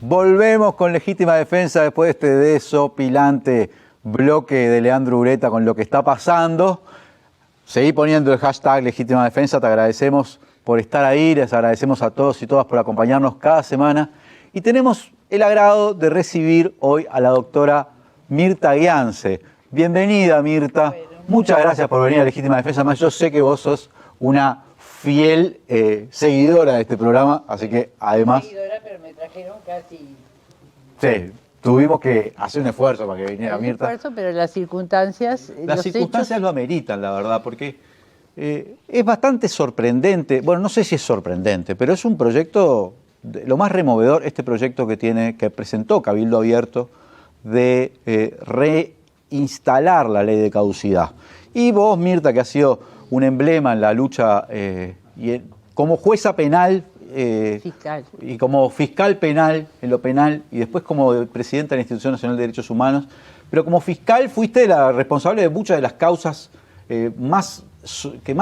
Volvemos con Legítima Defensa después de este desopilante bloque de Leandro Ureta con lo que está pasando. Seguí poniendo el hashtag Legítima Defensa, te agradecemos por estar ahí, les agradecemos a todos y todas por acompañarnos cada semana. Y tenemos el agrado de recibir hoy a la doctora Mirta Guiance. Bienvenida, Mirta. Muchas gracias por venir a Legítima Defensa. Además, yo sé que vos sos una fiel seguidora de este programa, así que además... Seguidora, pero me trajeron casi... Sí, tuvimos que hacer un esfuerzo para que viniera Mirta. Un esfuerzo, pero las circunstancias... Las circunstancias lo ameritan, la verdad, porque es bastante sorprendente. Bueno, no sé si es sorprendente, pero es un proyecto, lo más removedor, este proyecto que presentó Cabildo Abierto de reinstalar la ley de caducidad. Y vos, Mirta, que has sido un emblema en la lucha como jueza penal fiscal. Y como fiscal penal en lo penal y después como presidenta de la Institución Nacional de Derechos Humanos, pero como fiscal fuiste la responsable de muchas de las causas que más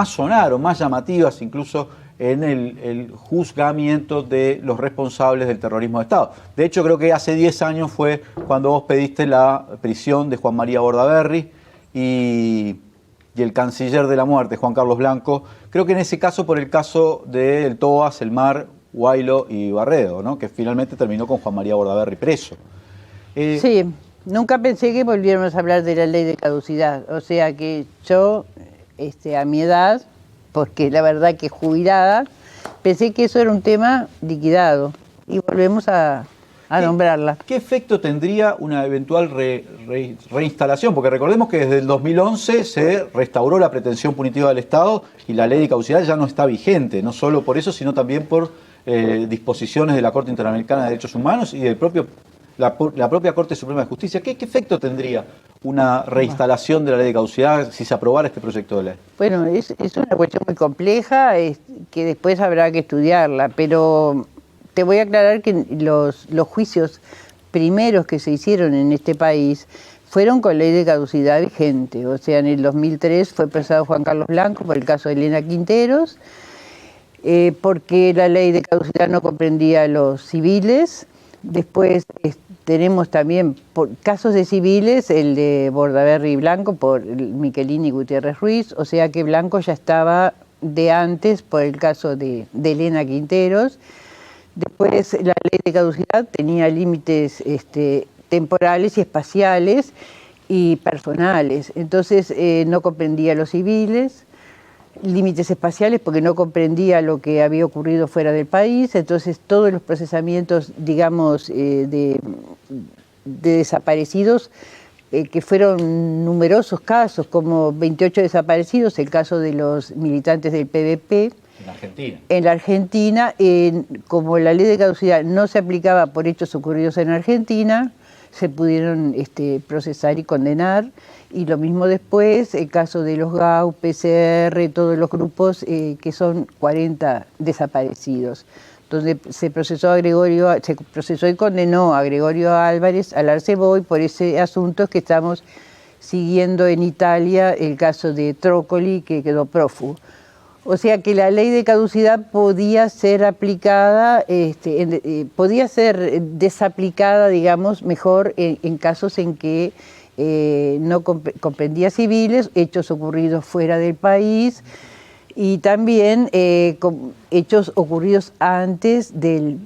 sonaron, más llamativas incluso en el juzgamiento de los responsables del terrorismo de Estado. De hecho, creo que hace 10 años fue cuando vos pediste la prisión de Juan María Bordaberry y el canciller de la muerte, Juan Carlos Blanco, creo que en ese caso por el caso del Tobas, El Mar, Guailo y Barredo, ¿no? Que finalmente terminó con Juan María Bordaberry preso. Sí, nunca pensé que volviéramos a hablar de la ley de caducidad. O sea que yo, a mi edad, porque la verdad que jubilada, pensé que eso era un tema liquidado. Y volvemos a nombrarla. ¿Qué efecto tendría una eventual reinstalación? Porque recordemos que desde el 2011 se restauró la pretensión punitiva del Estado y la ley de caducidad ya no está vigente, no solo por eso, sino también por disposiciones de la Corte Interamericana de Derechos Humanos y del la propia Corte Suprema de Justicia. ¿Qué efecto tendría una reinstalación de la ley de caducidad si se aprobara este proyecto de ley? Bueno, es una cuestión muy compleja que después habrá que estudiarla, pero... Te voy a aclarar que los juicios primeros que se hicieron en este país fueron con ley de caducidad vigente. O sea, en el 2003 fue procesado Juan Carlos Blanco por el caso de Elena Quinteros, porque la ley de caducidad no comprendía a los civiles. Después tenemos también por casos de civiles, el de Bordaberry y Blanco por Michelini y Gutiérrez Ruiz, o sea que Blanco ya estaba de antes por el caso de Elena Quinteros. Después la ley de caducidad tenía límites temporales y espaciales y personales, entonces no comprendía a los civiles, límites espaciales porque no comprendía lo que había ocurrido fuera del país, entonces todos los procesamientos, digamos, de desaparecidos, que fueron numerosos casos, como 28 desaparecidos, el caso de los militantes del PVP, en Argentina. En la Argentina, como la ley de caducidad no se aplicaba por hechos ocurridos en Argentina, se pudieron procesar y condenar. Y lo mismo después, el caso de los GAU, PCR, todos los grupos que son 40 desaparecidos. Donde se procesó y condenó a Gregorio Álvarez, al Arceboy, por ese asunto que estamos siguiendo en Italia, el caso de Trócoli, que quedó prófugo. O sea que la ley de caducidad podía ser aplicada, podía ser desaplicada, digamos, mejor en casos en que no comprendía civiles, hechos ocurridos fuera del país y también hechos ocurridos antes del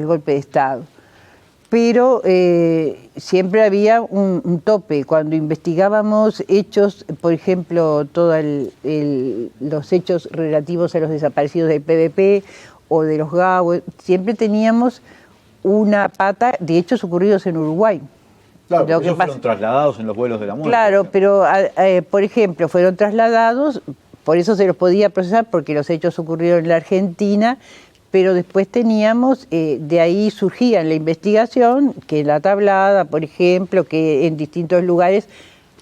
golpe de Estado. Pero siempre había un tope. Cuando investigábamos hechos, por ejemplo, todos los hechos relativos a los desaparecidos del PVP o de los GAU, siempre teníamos una pata de hechos ocurridos en Uruguay. Claro, porque ellos fueron trasladados en los vuelos de la muerte. Claro, pero por ejemplo, fueron trasladados, por eso se los podía procesar, porque los hechos ocurrieron en la Argentina. Pero después teníamos, de ahí surgía en la investigación, que en la Tablada, por ejemplo, que en distintos lugares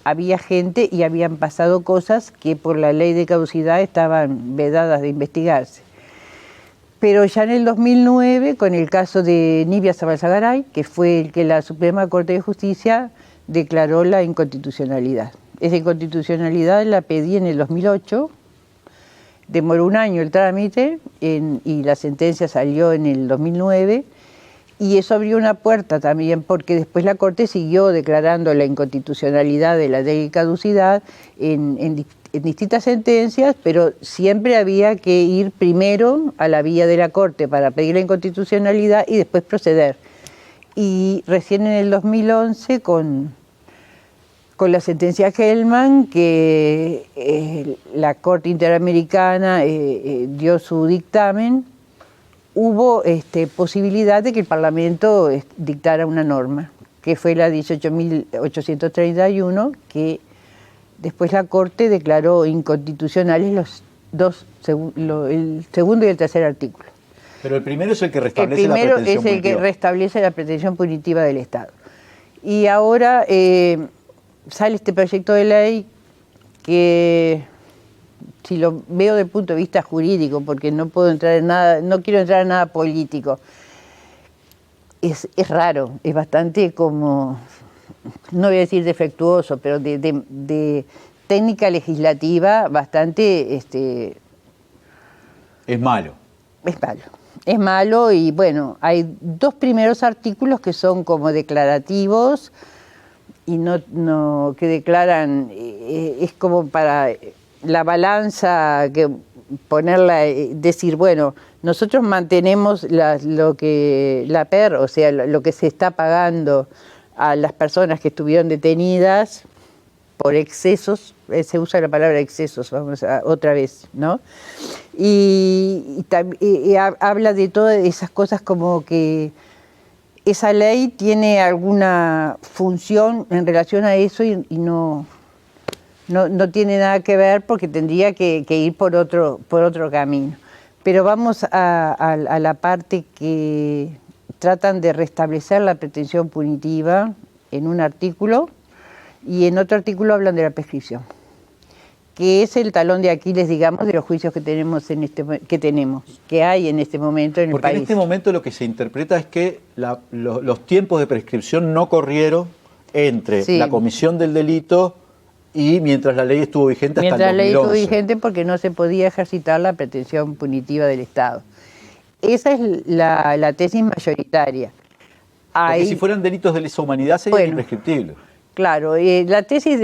había gente y habían pasado cosas que por la ley de caducidad estaban vedadas de investigarse. Pero ya en el 2009, con el caso de Nibia Zabalzagaray, que fue el que la Suprema Corte de Justicia declaró la inconstitucionalidad. Esa inconstitucionalidad la pedí en el 2008, demoró un año el trámite y la sentencia salió en el 2009 Y eso abrió una puerta también, porque después la Corte siguió declarando la inconstitucionalidad de la ley de caducidad en distintas sentencias, pero siempre había que ir primero a la vía de la Corte para pedir la inconstitucionalidad y después proceder. Y recién en el 2011, con la sentencia Hellman, que la Corte Interamericana dio su dictamen, hubo posibilidad de que el Parlamento dictara una norma, que fue la 18.831, que después la Corte declaró inconstitucionales el segundo y el tercer artículo. Pero el primero es el que restablece la pretensión pretensión punitiva. El primero es el que restablece la pretensión punitiva del Estado. Y ahora sale este proyecto de ley que, si lo veo desde el punto de vista jurídico, porque no puedo entrar en nada, no quiero entrar en nada político, es raro, es bastante como, no voy a decir defectuoso, pero de técnica legislativa bastante... Es malo. Es malo. Es malo y bueno, hay dos primeros artículos que son como declarativos y no que declaran, es como para la balanza, que ponerla, decir, bueno, nosotros mantenemos la PER, o sea, lo que se está pagando a las personas que estuvieron detenidas por excesos, se usa la palabra excesos, vamos a, otra vez, ¿no? Y habla de todas esas cosas, como que esa ley tiene alguna función en relación a eso y no tiene nada que ver, porque tendría que ir por otro camino. Pero vamos a la parte que tratan de restablecer la pretensión punitiva en un artículo, y en otro artículo hablan de la prescripción, que es el talón de Aquiles, digamos, de los juicios que tenemos que hay en este momento en el país. Porque en este momento lo que se interpreta es que los tiempos de prescripción no corrieron entre la comisión del delito y mientras la ley estuvo vigente hasta el 2011. Mientras la ley estuvo vigente, porque no se podía ejercitar la pretensión punitiva del Estado. Esa es la tesis mayoritaria. Porque si fueran delitos de lesa humanidad serían imprescriptibles. Claro, la tesis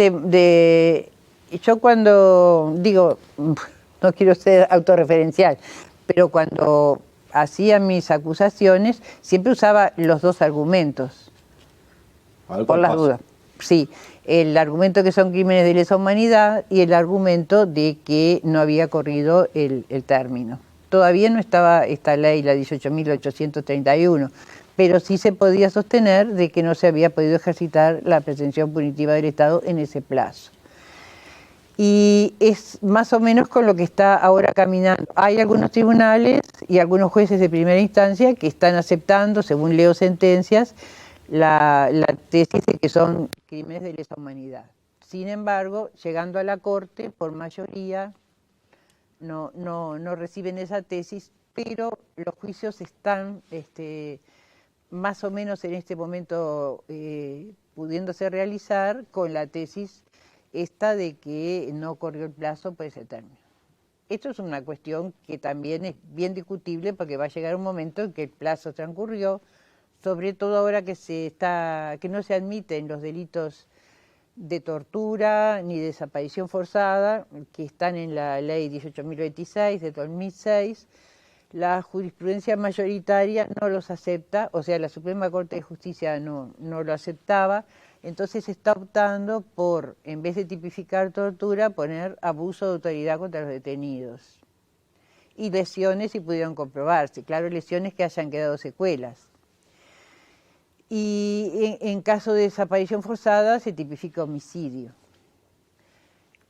yo cuando digo, no quiero ser autorreferencial, pero cuando hacía mis acusaciones siempre usaba los dos argumentos, por las dudas. Sí, el argumento que son crímenes de lesa humanidad y el argumento de que no había corrido el término. Todavía no estaba esta ley, la 18.831, pero sí se podía sostener de que no se había podido ejercitar la pretensión punitiva del Estado en ese plazo. Y es más o menos con lo que está ahora caminando. Hay algunos tribunales y algunos jueces de primera instancia que están aceptando, según leo sentencias, la tesis de que son crímenes de lesa humanidad. Sin embargo, llegando a la Corte, por mayoría, no reciben esa tesis, pero los juicios están más o menos en este momento pudiéndose realizar con la tesis esta de que no corrió el plazo por ese término. Esto es una cuestión que también es bien discutible, porque va a llegar un momento en que el plazo transcurrió, sobre todo ahora que no se admiten los delitos de tortura ni de desaparición forzada, que están en la ley 18.026 de 2006. La jurisprudencia mayoritaria no los acepta, o sea, la Suprema Corte de Justicia no lo aceptaba. Entonces se está optando por, en vez de tipificar tortura, poner abuso de autoridad contra los detenidos. Y lesiones, si pudieron comprobarse, claro, lesiones que hayan quedado secuelas. Y en caso de desaparición forzada se tipifica homicidio.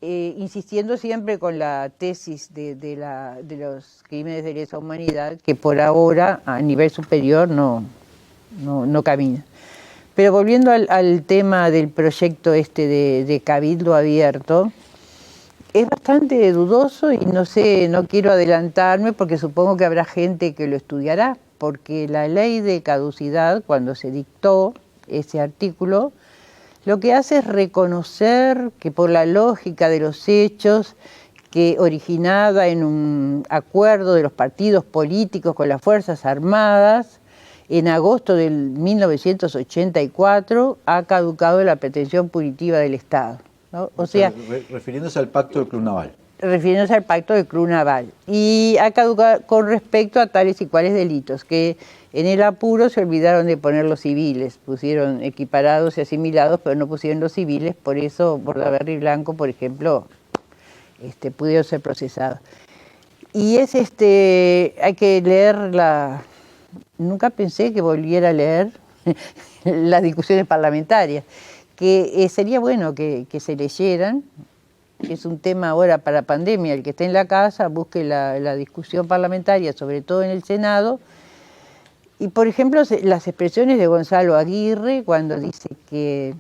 Insistiendo siempre con la tesis de los crímenes de lesa humanidad, que por ahora a nivel superior no camina. Pero volviendo al tema del proyecto de Cabildo Abierto, es bastante dudoso y no quiero adelantarme, porque supongo que habrá gente que lo estudiará, porque la ley de caducidad, cuando se dictó ese artículo, lo que hace es reconocer que, por la lógica de los hechos, que originada en un acuerdo de los partidos políticos con las Fuerzas Armadas, en agosto del 1984 ha caducado la pretensión punitiva del Estado, ¿no? O sea, refiriéndose al pacto del Club Naval. Refiriéndose al pacto del Club Naval. Y ha caducado con respecto a tales y cuales delitos, que en el apuro se olvidaron de poner los civiles, pusieron equiparados y asimilados, pero no pusieron los civiles, por eso Bordaberry y Blanco, por ejemplo, pudieron ser procesados. Y hay que leer nunca pensé que volviera a leer las discusiones parlamentarias, que sería bueno que se leyeran. Es un tema ahora para pandemia, el que esté en la casa busque la discusión parlamentaria, sobre todo en el Senado. Y por ejemplo, las expresiones de Gonzalo Aguirre cuando dice que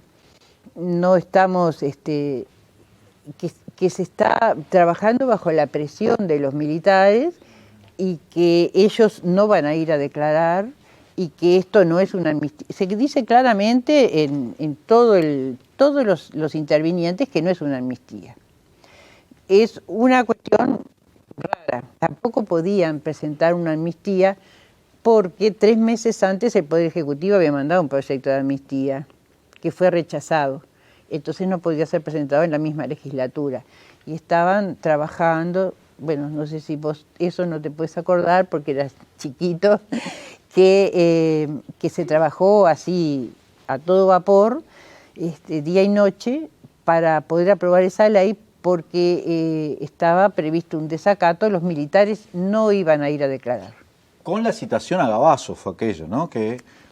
no estamos, que se está trabajando bajo la presión de los militares y que ellos no van a ir a declarar y que esto no es una amnistía. Se dice claramente en todos los intervinientes que no es una amnistía. Es una cuestión rara. Tampoco podían presentar una amnistía porque 3 meses antes el Poder Ejecutivo había mandado un proyecto de amnistía que fue rechazado. Entonces no podía ser presentado en la misma legislatura. Y estaban trabajando, bueno, no sé si vos eso no te puedes acordar porque eras chiquito, que se trabajó así a todo vapor, día y noche, para poder aprobar esa ley, porque estaba previsto un desacato, los militares no iban a ir a declarar. Con la citación a Gavazo fue aquello, ¿no?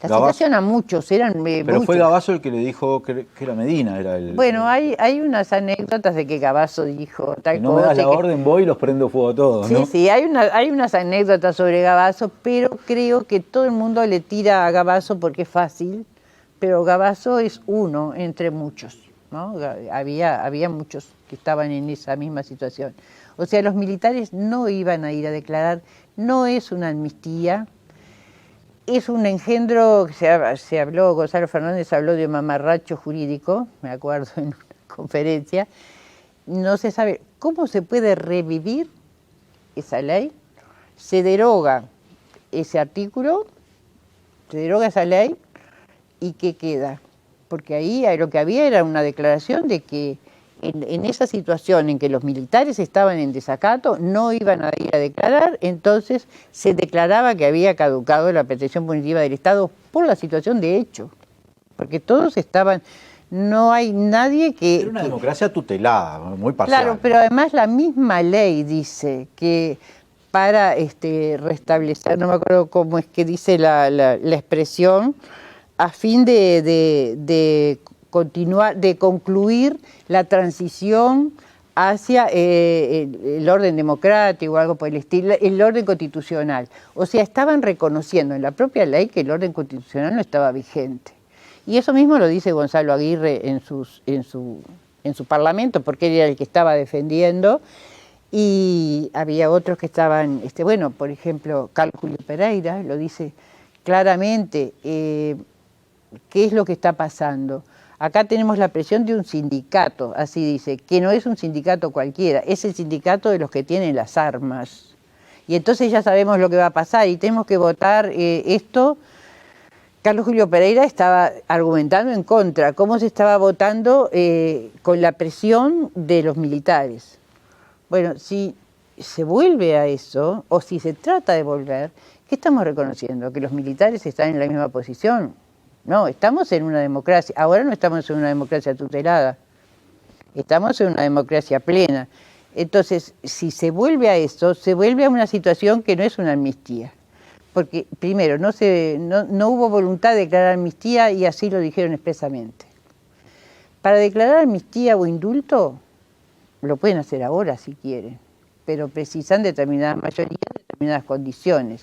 La citación a muchos, eran pero muchos. fue Gavazo el que le dijo que era Medina, era el... Bueno, hay unas anécdotas de que Gavazo dijo tal si no me cosa. das la orden, voy y los prendo fuego a todos, ¿no? Sí, hay unas anécdotas sobre Gavazo, pero creo que todo el mundo le tira a Gavazo porque es fácil, pero Gavazo es uno entre muchos, ¿no? Había muchos que estaban en esa misma situación. O sea, los militares no iban a ir a declarar, no es una amnistía, es un engendro, se habló, Gonzalo Fernández habló de mamarracho jurídico, me acuerdo en una conferencia, no se sabe cómo se puede revivir esa ley, se deroga ese artículo, se deroga esa ley y ¿qué queda? Porque ahí lo que había era una declaración de que en esa situación en que los militares estaban en desacato, no iban a ir a declarar, entonces se declaraba que había caducado la pretensión punitiva del Estado por la situación de hecho, porque todos estaban, no hay nadie que... Era una democracia tutelada, muy parcial. Claro, pero además la misma ley dice que para restablecer, no me acuerdo cómo es que dice la expresión, a fin de concluir la transición hacia el orden democrático o algo por el estilo, el orden constitucional. O sea, estaban reconociendo en la propia ley que el orden constitucional no estaba vigente. Y eso mismo lo dice Gonzalo Aguirre en su parlamento, porque él era el que estaba defendiendo, y había otros que estaban, bueno, por ejemplo, Carlos Julio Pereira lo dice claramente, ¿qué es lo que está pasando? Acá tenemos la presión de un sindicato, así dice, que no es un sindicato cualquiera, es el sindicato de los que tienen las armas. Y entonces ya sabemos lo que va a pasar y tenemos que votar esto. Carlos Julio Pereira estaba argumentando en contra, cómo se estaba votando con la presión de los militares. Bueno, si se vuelve a eso, o si se trata de volver, ¿qué estamos reconociendo? ¿Que los militares están en la misma posición? No, estamos en una democracia. Ahora no estamos en una democracia tutelada. Estamos en una democracia plena. Entonces, si se vuelve a esto, se vuelve a una situación que no es una amnistía. Porque, primero, no hubo voluntad de declarar amnistía y así lo dijeron expresamente. Para declarar amnistía o indulto, lo pueden hacer ahora si quieren, pero precisan determinadas mayorías, determinadas condiciones.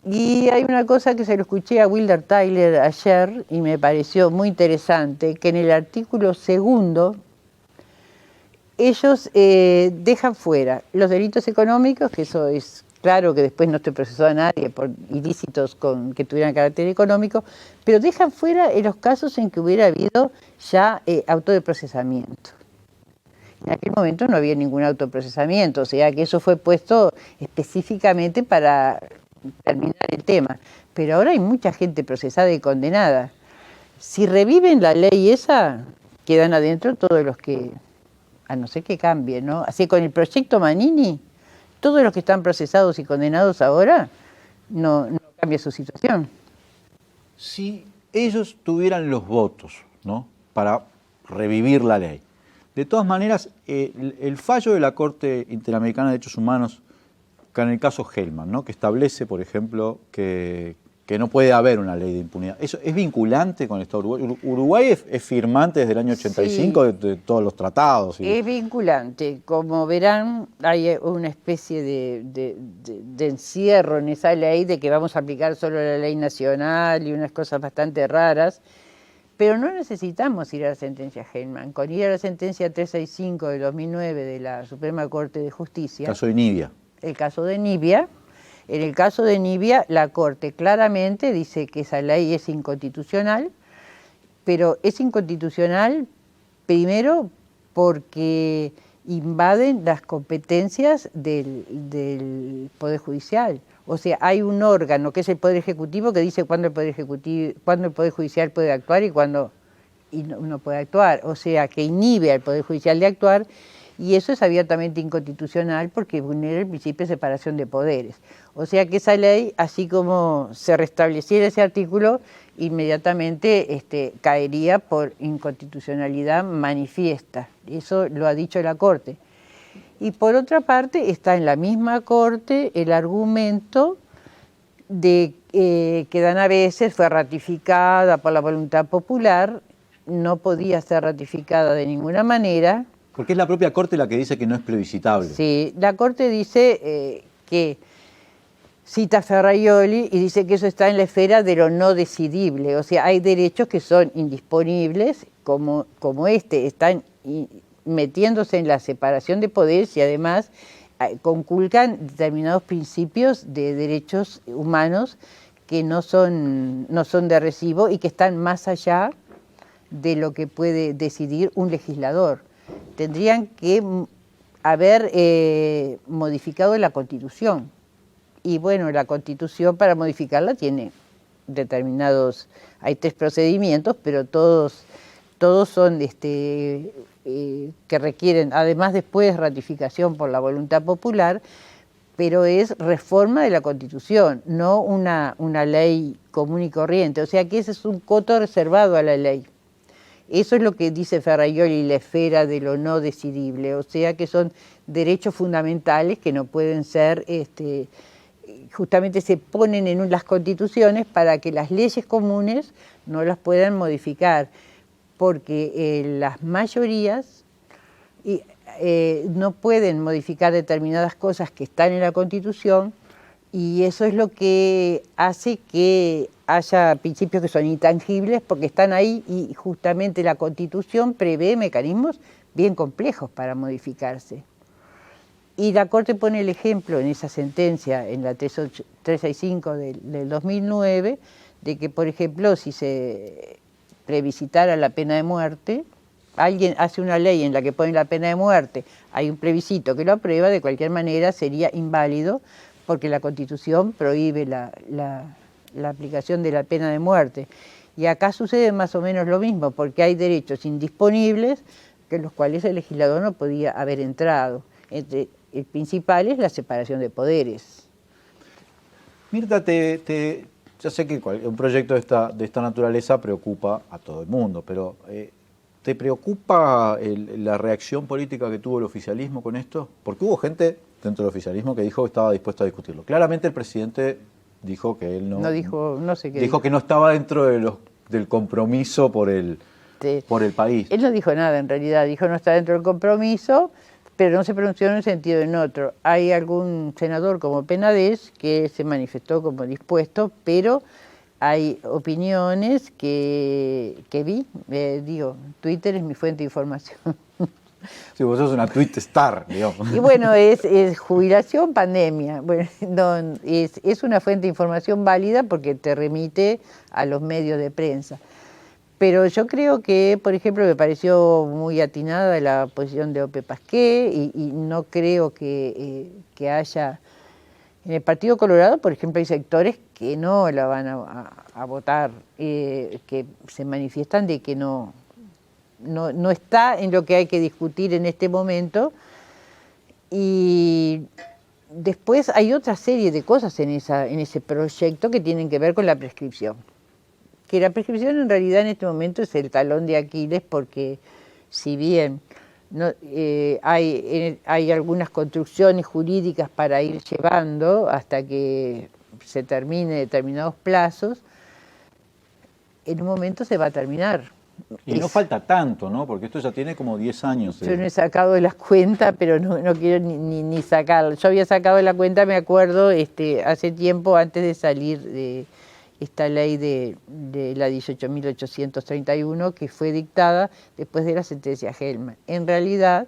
Y hay una cosa que se lo escuché a Wilder Tyler ayer y me pareció muy interesante, que en el artículo 2 ellos dejan fuera los delitos económicos, que eso es claro que después no se procesó a nadie por ilícitos que tuvieran carácter económico, pero dejan fuera en los casos en que hubiera habido ya auto de procesamiento. En aquel momento no había ningún autoprocesamiento, o sea que eso fue puesto específicamente para terminar el tema. Pero ahora hay mucha gente procesada y condenada. Si reviven la ley esa, quedan adentro todos los que, a no ser que cambie, ¿no? Así con el proyecto Manini, todos los que están procesados y condenados ahora, no cambia su situación. Si ellos tuvieran los votos, ¿no?, para revivir la ley, de todas maneras, el fallo de la Corte Interamericana de Derechos Humanos, en el caso Hellman, ¿no?, que establece, por ejemplo, que no puede haber una ley de impunidad, ¿eso es vinculante con el Estado uruguayo? Uruguay es firmante desde el año 85 Sí, de todos los tratados. es vinculante. Como verán, hay una especie de encierro en esa ley de que vamos a aplicar solo la ley nacional y unas cosas bastante raras. Pero no necesitamos ir a la sentencia Hellman. Con ir a la sentencia 365 de 2009 de la Suprema Corte de Justicia. Caso de Nibia. El caso de Nibia. En el caso de Nibia, la Corte claramente dice que esa ley es inconstitucional, pero es inconstitucional primero porque invaden las competencias del Poder Judicial. O sea, hay un órgano que es el Poder Ejecutivo que dice cuándo el Poder Judicial puede actuar y cuándo no puede actuar. O sea, que inhibe al Poder Judicial de actuar, y eso es abiertamente inconstitucional porque vulnera el principio de separación de poderes. O sea que esa ley, así como se restableciera ese artículo, inmediatamente caería por inconstitucionalidad manifiesta. Eso lo ha dicho la Corte. Y por otra parte está en la misma Corte el argumento de que Dana Veces fue ratificada por la voluntad popular, no podía ser ratificada de ninguna manera. Porque es la propia Corte la que dice que no es plebiscitable. Sí, la Corte dice que cita a Ferraioli y dice que eso está en la esfera de lo no decidible. O sea, hay derechos que son indisponibles, como están metiéndose en la separación de poderes y además conculcan determinados principios de derechos humanos que no son de recibo y que están más allá de lo que puede decidir un legislador. Tendrían que haber modificado la Constitución. Y bueno, la Constitución para modificarla tiene hay 3 procedimientos, pero todos son que requieren, además después ratificación por la voluntad popular, pero es reforma de la Constitución, no una ley común y corriente. O sea que ese es un coto reservado a la ley. Eso es lo que dice Ferraioli, la esfera de lo no decidible. O sea que son derechos fundamentales que no pueden ser, justamente se ponen en las constituciones para que las leyes comunes no las puedan modificar, porque las mayorías no pueden modificar determinadas cosas que están en la Constitución, y eso es lo que hace que haya principios que son intangibles porque están ahí, y justamente la Constitución prevé mecanismos bien complejos para modificarse. Y la Corte pone el ejemplo en esa sentencia, en la 365 del 2009, de que, por ejemplo, si se plebiscitara la pena de muerte, alguien hace una ley en la que pone la pena de muerte, hay un plebiscito que lo aprueba, de cualquier manera sería inválido porque la Constitución prohíbe la aplicación de la pena de muerte. Y acá sucede más o menos lo mismo, porque hay derechos indisponibles que los cuales el legislador no podía haber entrado. El principal es la separación de poderes. Mirta, ya sé que un proyecto de esta naturaleza preocupa a todo el mundo, pero ¿te preocupa la reacción política que tuvo el oficialismo con esto? Porque hubo gente dentro del oficialismo que dijo que estaba dispuesto a discutirlo. Claramente el presidente dijo que él no sé qué dijo que no estaba dentro del compromiso por el país. Él no dijo nada en realidad, dijo no está dentro del compromiso, pero no se pronunció en un sentido o en otro. Hay algún senador como Penades que se manifestó como dispuesto, pero hay opiniones que vi, Twitter es mi fuente de información. Sí, vos sos una tweet star, digamos. Y bueno, es jubilación, pandemia. Bueno, no, es una fuente de información válida porque te remite a los medios de prensa. Pero yo creo que, por ejemplo, me pareció muy atinada la posición de Ope Pasqué y no creo que haya En el Partido Colorado, por ejemplo, hay sectores que no la van a votar, que se manifiestan de que no está en lo que hay que discutir en este momento. Y después hay otra serie de cosas en ese proyecto que tienen que ver con la prescripción. Que la prescripción en realidad en este momento es el talón de Aquiles, porque si bien hay algunas construcciones jurídicas para ir llevando hasta que se termine determinados plazos, en un momento se va a terminar. Y no falta tanto, ¿no? Porque esto ya tiene como 10 años. Yo no he sacado de las cuentas, pero no quiero ni sacarlo. Yo había sacado de la cuenta, me acuerdo, hace tiempo, antes de salir de esta ley de la 18.831, que fue dictada después de la sentencia Hellman. En realidad,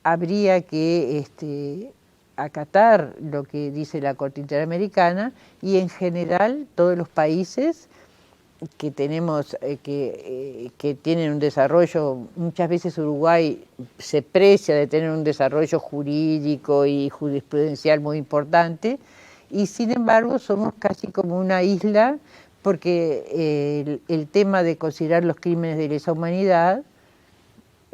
habría que acatar lo que dice la Corte Interamericana, y en general todos los países que tenemos, que tienen un desarrollo, muchas veces Uruguay se precia de tener un desarrollo jurídico y jurisprudencial muy importante, y sin embargo somos casi como una isla, porque el tema de considerar los crímenes de lesa humanidad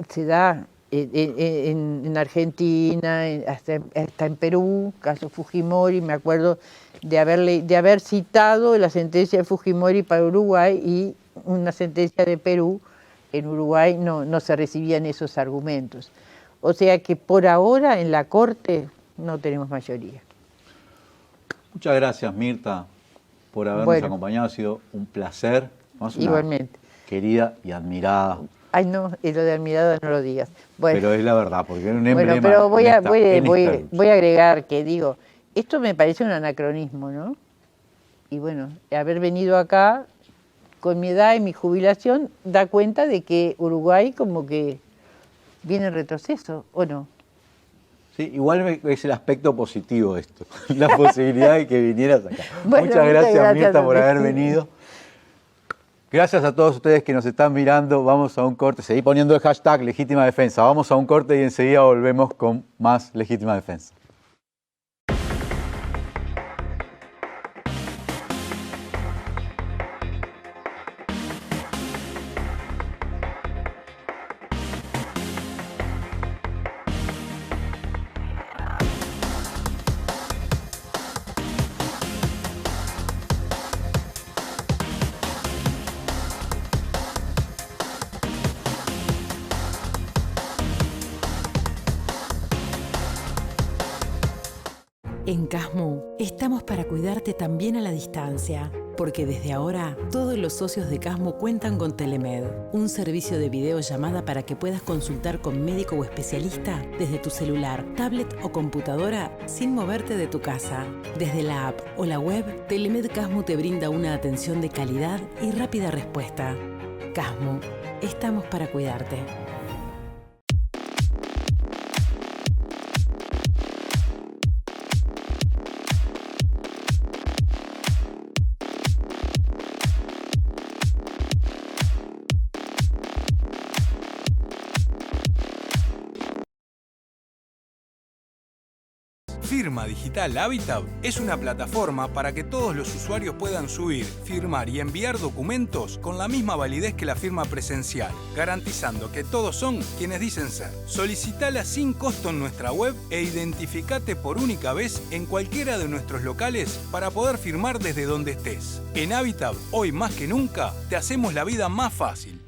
se da en Argentina, hasta en Perú, caso Fujimori. Me acuerdo de haber citado la sentencia de Fujimori para Uruguay, y una sentencia de Perú. En Uruguay no se recibían esos argumentos. O sea que por ahora en la Corte no tenemos mayoría. Muchas gracias, Mirta, por habernos acompañado. Ha sido un placer. Igualmente. Querida y admirada. Ay, no, lo de admirada no lo digas. Bueno, pero es la verdad, porque es un emblema. Bueno, pero voy a agregar que, digo, esto me parece un anacronismo, ¿no? Y bueno, haber venido acá con mi edad y mi jubilación da cuenta de que Uruguay como que viene en retroceso, ¿o no? Sí, igual es el aspecto positivo de esto, la posibilidad de que vinieras acá. Bueno, muchas gracias, Mirta, por haber venido. Gracias a todos ustedes que nos están mirando. Vamos a un corte. Seguí poniendo el hashtag Legítima Defensa. Vamos a un corte y enseguida volvemos con más Legítima Defensa. En Casmu estamos para cuidarte también a la distancia, porque desde ahora todos los socios de Casmu cuentan con Telemed, un servicio de videollamada para que puedas consultar con médico o especialista desde tu celular, tablet o computadora sin moverte de tu casa. Desde la app o la web, Telemed Casmu te brinda una atención de calidad y rápida respuesta. Casmu, estamos para cuidarte. Firma Digital Habitat es una plataforma para que todos los usuarios puedan subir, firmar y enviar documentos con la misma validez que la firma presencial, garantizando que todos son quienes dicen ser. Solicitala sin costo en nuestra web e identificate por única vez en cualquiera de nuestros locales para poder firmar desde donde estés. En Habitat, hoy más que nunca, te hacemos la vida más fácil.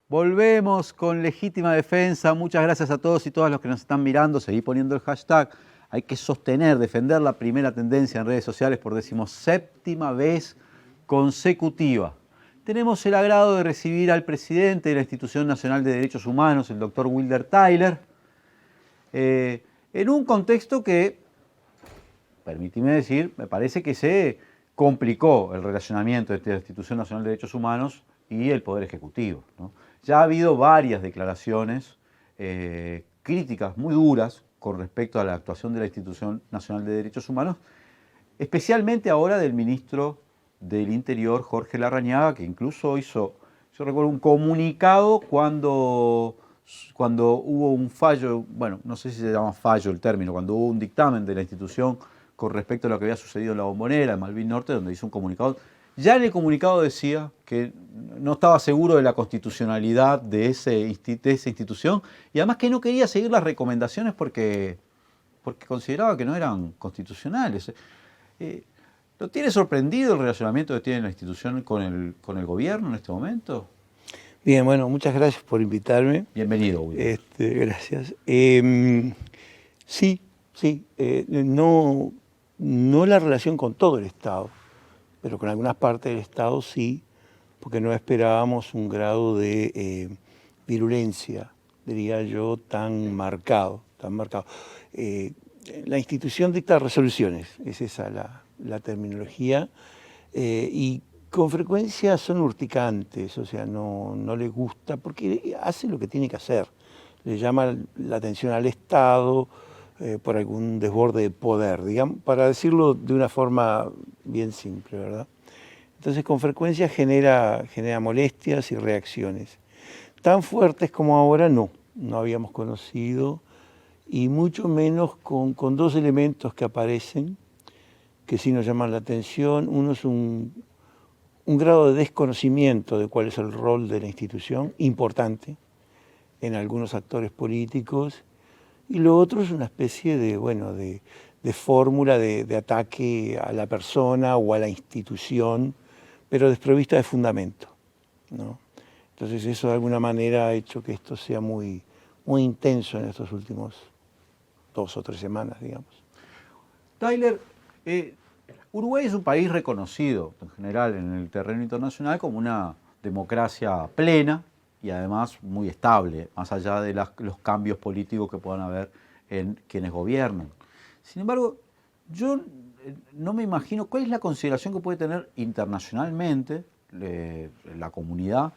Volvemos con Legítima Defensa. Muchas gracias a todos y todas los que nos están mirando. Seguí poniendo el hashtag. Hay que sostener, defender la primera tendencia en redes sociales por 17ª vez consecutiva. Tenemos el agrado de recibir al presidente de la Institución Nacional de Derechos Humanos, el doctor Wilder Tyler, en un contexto que permíteme decir, me parece que se complicó el relacionamiento entre la Institución Nacional de Derechos Humanos y el Poder Ejecutivo, ¿no? Ya ha habido varias declaraciones críticas muy duras con respecto a la actuación de la Institución Nacional de Derechos Humanos, especialmente ahora del ministro del Interior, Jorge Larrañaga, que incluso hizo, yo recuerdo, un comunicado cuando hubo un fallo, bueno, no sé si se llama fallo el término, cuando hubo un dictamen de la institución con respecto a lo que había sucedido en la Bombonera, en Malvin Norte, donde hizo un comunicado. Ya en el comunicado decía que no estaba seguro de la constitucionalidad de esa institución y además que no quería seguir las recomendaciones porque consideraba que no eran constitucionales. ¿Lo tiene sorprendido el relacionamiento que tiene la institución con el gobierno en este momento? Bien, bueno, muchas gracias por invitarme. Bienvenido, William. Gracias. Sí, no la relación con todo el Estado, pero con algunas partes del Estado sí, porque no esperábamos un grado de virulencia, diría yo, tan marcado. La institución dicta resoluciones, es esa la terminología, y con frecuencia son urticantes, o sea, no le gusta, porque hace lo que tiene que hacer. Le llama la atención al Estado por algún desborde de poder, digamos, para decirlo de una forma bien simple, ¿verdad? Entonces, con frecuencia genera molestias y reacciones. Tan fuertes como ahora no habíamos conocido, y mucho menos con dos elementos que aparecen, que sí nos llaman la atención. Uno es un grado de desconocimiento de cuál es el rol de la institución, importante en algunos actores políticos, y lo otro es una especie de fórmula de ataque a la persona o a la institución, pero desprovista de fundamento, ¿no? Entonces eso de alguna manera ha hecho que esto sea muy, muy intenso en estos últimos 2 o 3 semanas, digamos. Tyler, Uruguay es un país reconocido en general en el terreno internacional como una democracia plena y además muy estable, más allá de los cambios políticos que puedan haber en quienes gobiernan. Sin embargo, yo no me imagino cuál es la consideración que puede tener internacionalmente la comunidad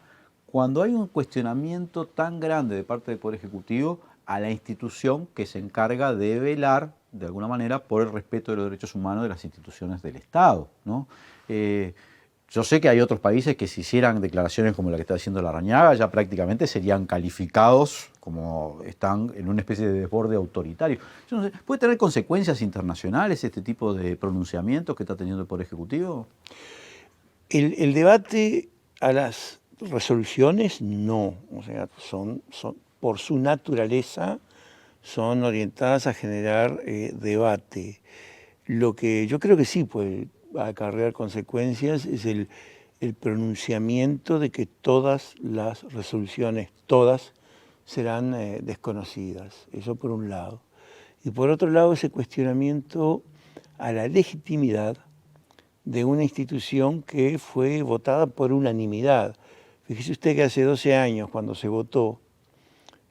cuando hay un cuestionamiento tan grande de parte del Poder Ejecutivo a la institución que se encarga de velar, de alguna manera, por el respeto de los derechos humanos de las instituciones del Estado, ¿no? Yo sé que hay otros países que si hicieran declaraciones como la que está haciendo Larrañaga, ya prácticamente serían calificados como están en una especie de desborde autoritario. Yo no sé, ¿puede tener consecuencias internacionales este tipo de pronunciamientos que está teniendo el Poder Ejecutivo? El debate a las resoluciones no, o sea, son por su naturaleza, son orientadas a generar debate. Lo que yo creo que sí puede acarrear consecuencias es el pronunciamiento de que todas las resoluciones, todas, serán desconocidas. Eso por un lado. Y por otro lado, ese cuestionamiento a la legitimidad de una institución que fue votada por unanimidad. Fíjese usted que hace 12 años, cuando se votó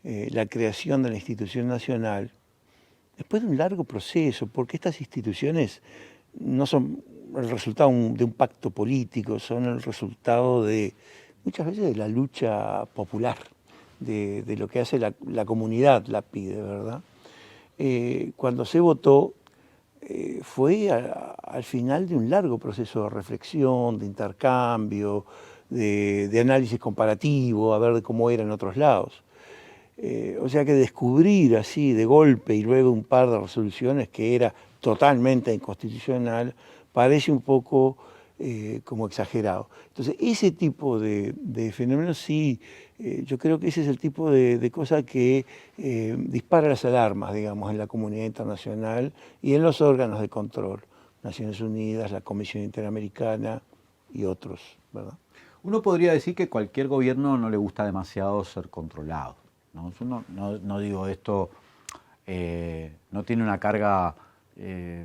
la creación de la institución nacional, después de un largo proceso, porque estas instituciones no son el resultado de un pacto político, son el resultado de, muchas veces, de la lucha popular, de lo que hace la comunidad, la pide, ¿verdad? Cuando se votó, fue al final de un largo proceso de reflexión, de intercambio, de análisis comparativo, a ver de cómo era en otros lados. O sea que descubrir así de golpe y luego un par de resoluciones que era totalmente inconstitucional parece un poco como exagerado. Entonces ese tipo de fenómenos sí, yo creo que ese es el tipo de cosa que dispara las alarmas, digamos, en la comunidad internacional y en los órganos de control, Naciones Unidas, la Comisión Interamericana y otros, ¿verdad? Uno podría decir que cualquier gobierno no le gusta demasiado ser controlado, ¿no? Yo no digo esto, no tiene una carga de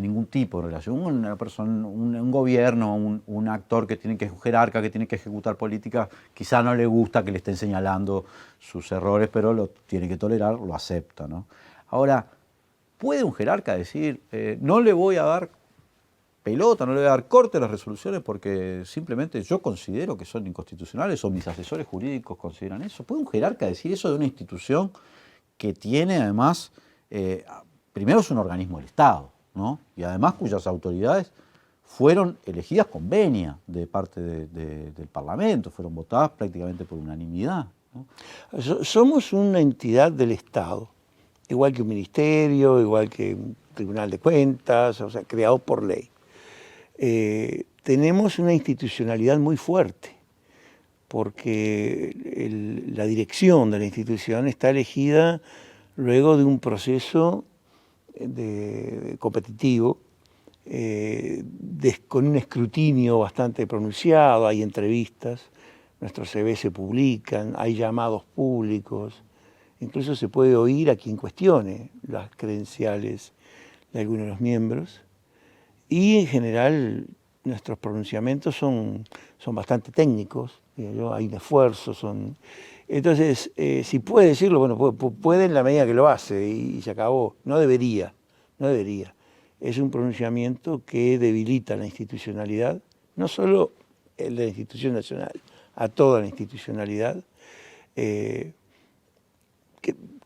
ningún tipo de relación. Una persona, un gobierno, un actor que tiene que jerarca, que tiene que ejecutar políticas, quizá no le gusta que le estén señalando sus errores, pero lo tiene que tolerar, lo acepta, ¿no? Ahora, ¿puede un jerarca decir, no le voy a dar pelota, no le voy a dar corte a las resoluciones porque simplemente yo considero que son inconstitucionales o mis asesores jurídicos consideran eso? ¿Puede un jerarca decir eso de una institución que tiene además, primero es un organismo del Estado, ¿no? Y además cuyas autoridades fueron elegidas con venia de parte del Parlamento, fueron votadas prácticamente por unanimidad, ¿no? Somos una entidad del Estado, igual que un ministerio, igual que un tribunal de cuentas, o sea, creado por ley. Tenemos una institucionalidad muy fuerte, porque la dirección de la institución está elegida luego de un proceso competitivo, con un escrutinio bastante pronunciado, hay entrevistas, nuestros CV se publican, hay llamados públicos, incluso se puede oír a quien cuestione las credenciales de algunos de los miembros, y en general nuestros pronunciamientos son bastante técnicos, hay un esfuerzo, entonces si puede decirlo, bueno, puede en la medida que lo hace y se acabó, no debería. Es un pronunciamiento que debilita la institucionalidad, no solo el de la institución nacional, a toda la institucionalidad, que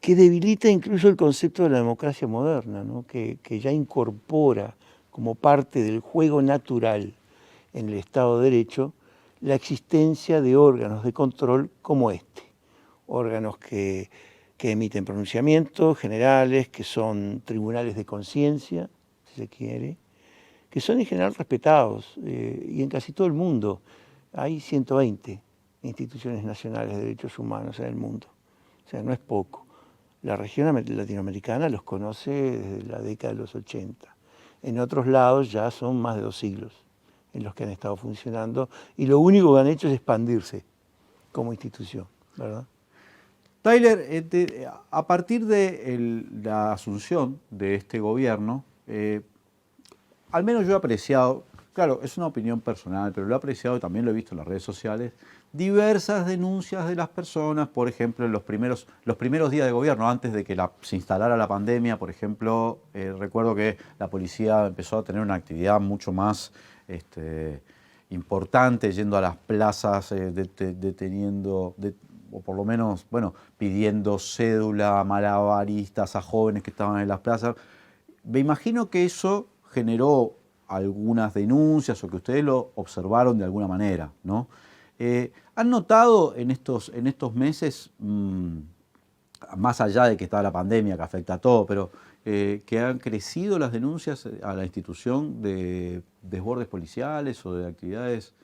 debilita incluso el concepto de la democracia moderna, ¿no? que ya incorpora como parte del juego natural en el Estado de Derecho la existencia de órganos de control como este, órganos que emiten pronunciamientos generales, que son tribunales de conciencia, si se quiere, que son en general respetados, y en casi todo el mundo. Hay 120 instituciones nacionales de derechos humanos en el mundo, o sea, no es poco. La región latinoamericana los conoce desde la década de los 80. En otros lados ya son más de 2 siglos en los que han estado funcionando, y lo único que han hecho es expandirse como institución, ¿verdad? Tyler, a partir de la asunción de este gobierno, al menos yo he apreciado, claro, es una opinión personal, pero lo he apreciado y también lo he visto en las redes sociales, diversas denuncias de las personas, por ejemplo, en los primeros días de gobierno, antes de que se instalara la pandemia, por ejemplo, recuerdo que la policía empezó a tener una actividad mucho más importante, yendo a las plazas, deteniendo, o por lo menos, bueno, pidiendo cédula a malabaristas, a jóvenes que estaban en las plazas. Me imagino que eso generó algunas denuncias o que ustedes lo observaron de alguna manera, ¿no? ¿Han notado en estos meses, más allá de que está la pandemia que afecta a todo, pero que han crecido las denuncias a la institución de desbordes policiales o de actividades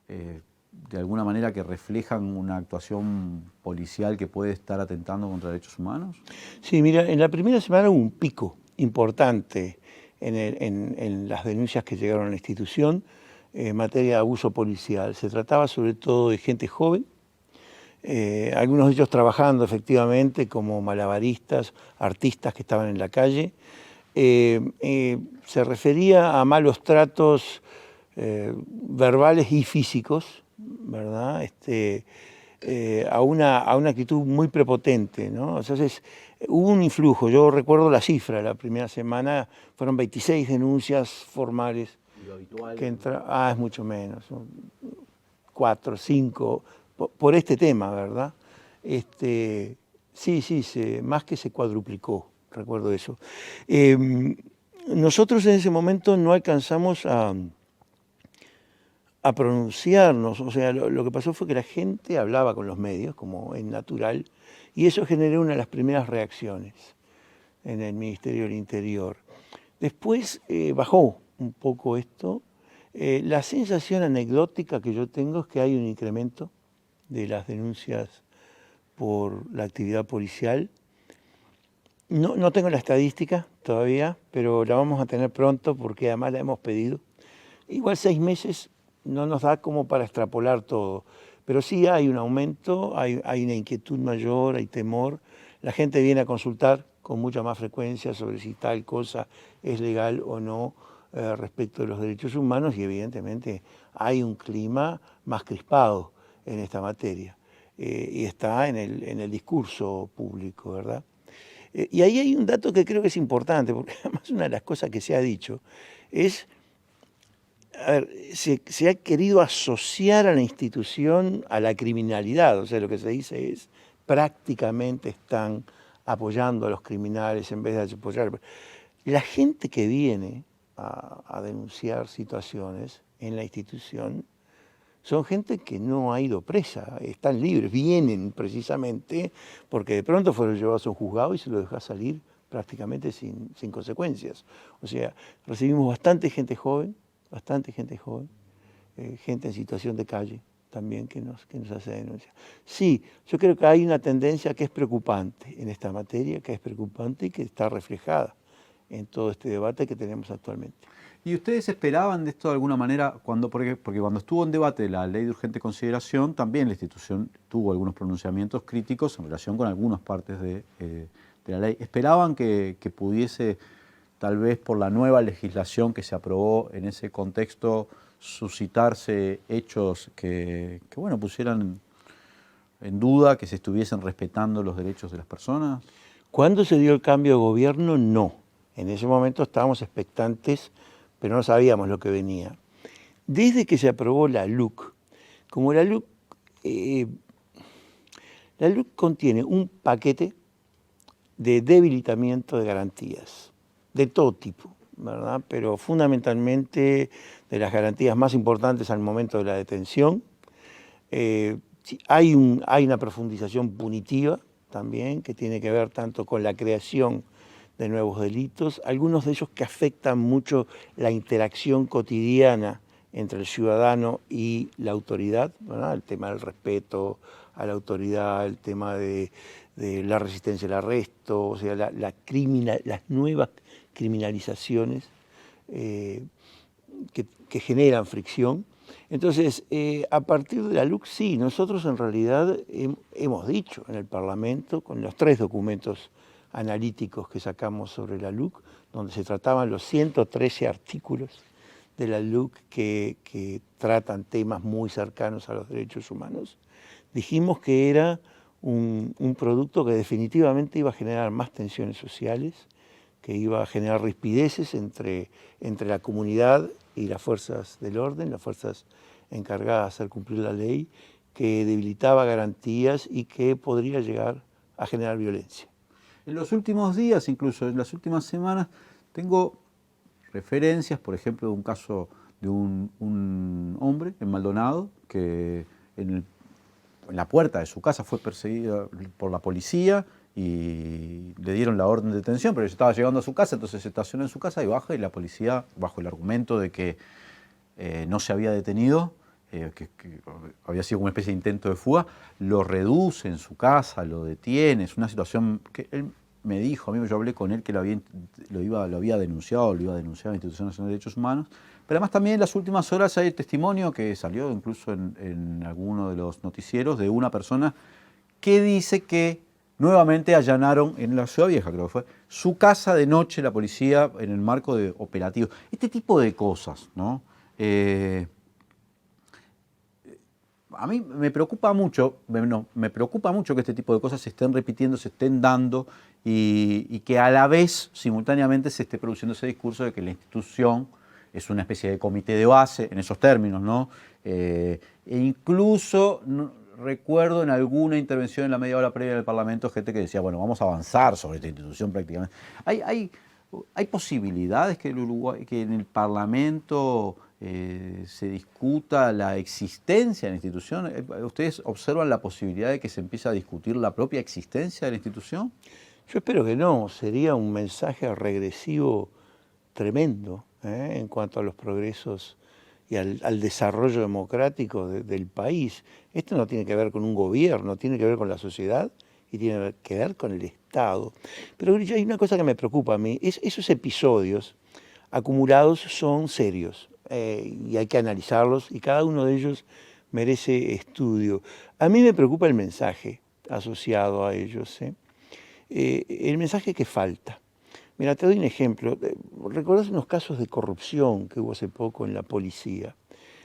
de alguna manera que reflejan una actuación policial que puede estar atentando contra derechos humanos? Sí, mira, en la primera semana hubo un pico importante en las denuncias que llegaron a la institución en materia de abuso policial. Se trataba sobre todo de gente joven, algunos de ellos trabajando efectivamente como malabaristas, artistas que estaban en la calle. Se refería a malos tratos verbales y físicos, ¿verdad? A una actitud muy prepotente, ¿no? Entonces, hubo un influjo. Yo recuerdo la cifra, la primera semana fueron 26 denuncias formales. ¿Y lo habitual? Es mucho menos, 4, 5, por este tema, ¿verdad? Sí, más que se cuadruplicó, recuerdo eso. Nosotros en ese momento no alcanzamos a pronunciarnos, o sea, lo que pasó fue que la gente hablaba con los medios, como es natural, y eso generó una de las primeras reacciones en el Ministerio del Interior. Después bajó un poco esto. La sensación anecdótica que yo tengo es que hay un incremento de las denuncias por la actividad policial. No tengo la estadística todavía, pero la vamos a tener pronto porque además la hemos pedido. Igual 6 meses no nos da como para extrapolar todo, pero sí hay un aumento, hay una inquietud mayor, hay temor. La gente viene a consultar con mucha más frecuencia sobre si tal cosa es legal o no respecto de los derechos humanos, y evidentemente hay un clima más crispado en esta materia y está en el discurso público, ¿verdad? Y ahí hay un dato que creo que es importante, porque además una de las cosas que se ha dicho es, a ver, se ha querido asociar a la institución a la criminalidad, o sea, lo que se dice es prácticamente están apoyando a los criminales en vez de apoyar. La gente que viene a denunciar situaciones en la institución son gente que no ha ido presa, están libres, vienen precisamente porque de pronto fueron llevados a un juzgado y se los deja salir prácticamente sin consecuencias. O sea, recibimos bastante gente joven, gente en situación de calle también que nos hace denuncia. Sí, yo creo que hay una tendencia que es preocupante en esta materia, que es preocupante y que está reflejada en todo este debate que tenemos actualmente. ¿Y ustedes esperaban de esto de alguna manera, porque cuando estuvo en debate la ley de urgente consideración, también la institución tuvo algunos pronunciamientos críticos en relación con algunas partes de la ley? ¿Esperaban que pudiese, tal vez por la nueva legislación que se aprobó en ese contexto, suscitarse hechos que bueno, pusieran en duda que se estuviesen respetando los derechos de las personas? ¿Cuándo se dio el cambio de gobierno? No. En ese momento estábamos expectantes, pero no sabíamos lo que venía. Desde que se aprobó la LUC, como la LUC contiene un paquete de debilitamiento de garantías, de todo tipo, ¿verdad? Pero fundamentalmente de las garantías más importantes al momento de la detención. Hay una profundización punitiva también, que tiene que ver tanto con la creación de nuevos delitos, algunos de ellos que afectan mucho la interacción cotidiana entre el ciudadano y la autoridad, ¿verdad? El tema del respeto a la autoridad, el tema de la resistencia al arresto, o sea, las nuevas criminalizaciones que generan fricción. Entonces, a partir de la LUC, sí, nosotros en realidad hemos dicho en el Parlamento, con los 3 documentos analíticos que sacamos sobre la LUC, donde se trataban los 113 artículos de la LUC que tratan temas muy cercanos a los derechos humanos, dijimos que era un producto que definitivamente iba a generar más tensiones sociales, que iba a generar rispideces entre la comunidad y las fuerzas del orden, las fuerzas encargadas de hacer cumplir la ley, que debilitaba garantías y que podría llegar a generar violencia. En los últimos días, incluso en las últimas semanas, tengo referencias, por ejemplo, de un caso de un hombre en Maldonado que en la puerta de su casa fue perseguido por la policía y le dieron la orden de detención, pero estaba llegando a su casa, entonces se estacionó en su casa y baja, y la policía, bajo el argumento de que no se había detenido, que había sido una especie de intento de fuga, lo reduce en su casa, lo detiene. Es una situación que él me dijo, a mí yo hablé con él que lo había denunciado, lo iba a denunciar a la Institución Nacional de Derechos Humanos, pero además también en las últimas horas hay el testimonio que salió incluso en alguno de los noticieros de una persona que dice que nuevamente allanaron en la Ciudad Vieja, creo que fue, su casa de noche, la policía, en el marco de operativos. Este tipo de cosas, ¿no? A mí me preocupa mucho que este tipo de cosas se estén repitiendo, se estén dando y que a la vez, simultáneamente, se esté produciendo ese discurso de que la institución es una especie de comité de base, en esos términos, ¿no? E incluso recuerdo en alguna intervención en la media hora previa del Parlamento gente que decía, bueno, vamos a avanzar sobre esta institución prácticamente. ¿Hay posibilidades que en el Parlamento se discuta la existencia de la institución? ¿Ustedes observan la posibilidad de que se empiece a discutir la propia existencia de la institución? Yo espero que no, sería un mensaje regresivo tremendo en cuanto a los progresos y al desarrollo democrático del país. Esto no tiene que ver con un gobierno, tiene que ver con la sociedad y tiene que ver con el Estado. Pero hay una cosa que me preocupa a mí, esos episodios acumulados son serios y hay que analizarlos y cada uno de ellos merece estudio. A mí me preocupa el mensaje asociado a ellos, el mensaje que falta. Mira, te doy un ejemplo. ¿Recordás unos casos de corrupción que hubo hace poco en la policía?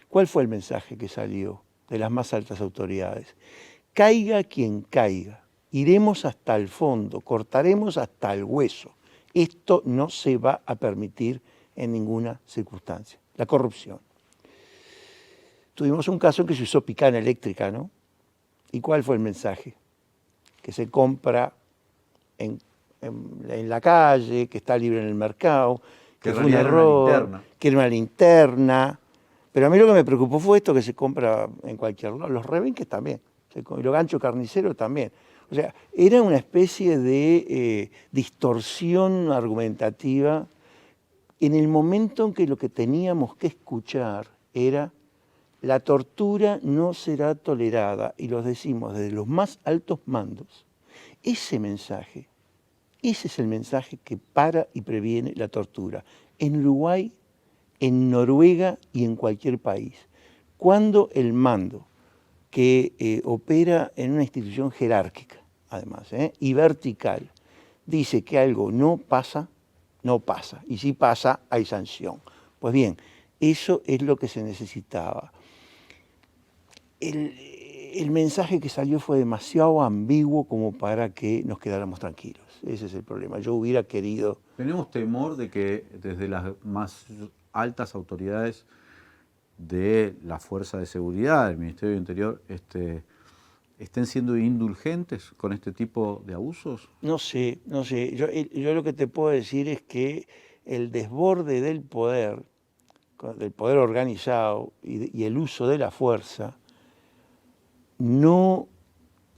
¿Cuál fue el mensaje que salió de las más altas autoridades? Caiga quien caiga, iremos hasta el fondo, cortaremos hasta el hueso. Esto no se va a permitir en ninguna circunstancia. La corrupción. Tuvimos un caso en que se usó picana eléctrica, ¿no? ¿Y cuál fue el mensaje? Que se compra en la calle, que está libre en el mercado, que fue un error, que era una linterna. Pero a mí lo que me preocupó fue esto que se compra en cualquier lado. Los rebenques también, y los ganchos carniceros también. O sea, era una especie de distorsión argumentativa en el momento en que lo que teníamos que escuchar era: la tortura no será tolerada, y los decimos desde los más altos mandos. Ese mensaje, ese es el mensaje que para y previene la tortura. En Uruguay, en Noruega y en cualquier país. Cuando el mando que opera en una institución jerárquica, además, y vertical, dice que algo no pasa, no pasa. Y si pasa, hay sanción. Pues bien, eso es lo que se necesitaba. El mensaje que salió fue demasiado ambiguo como para que nos quedáramos tranquilos. Ese es el problema. Yo hubiera querido... Tenemos temor de que desde las más altas autoridades de la Fuerza de Seguridad, del Ministerio del Interior, estén siendo indulgentes con este tipo de abusos. No sé. Yo lo que te puedo decir es que el desborde del poder organizado y el uso de la fuerza no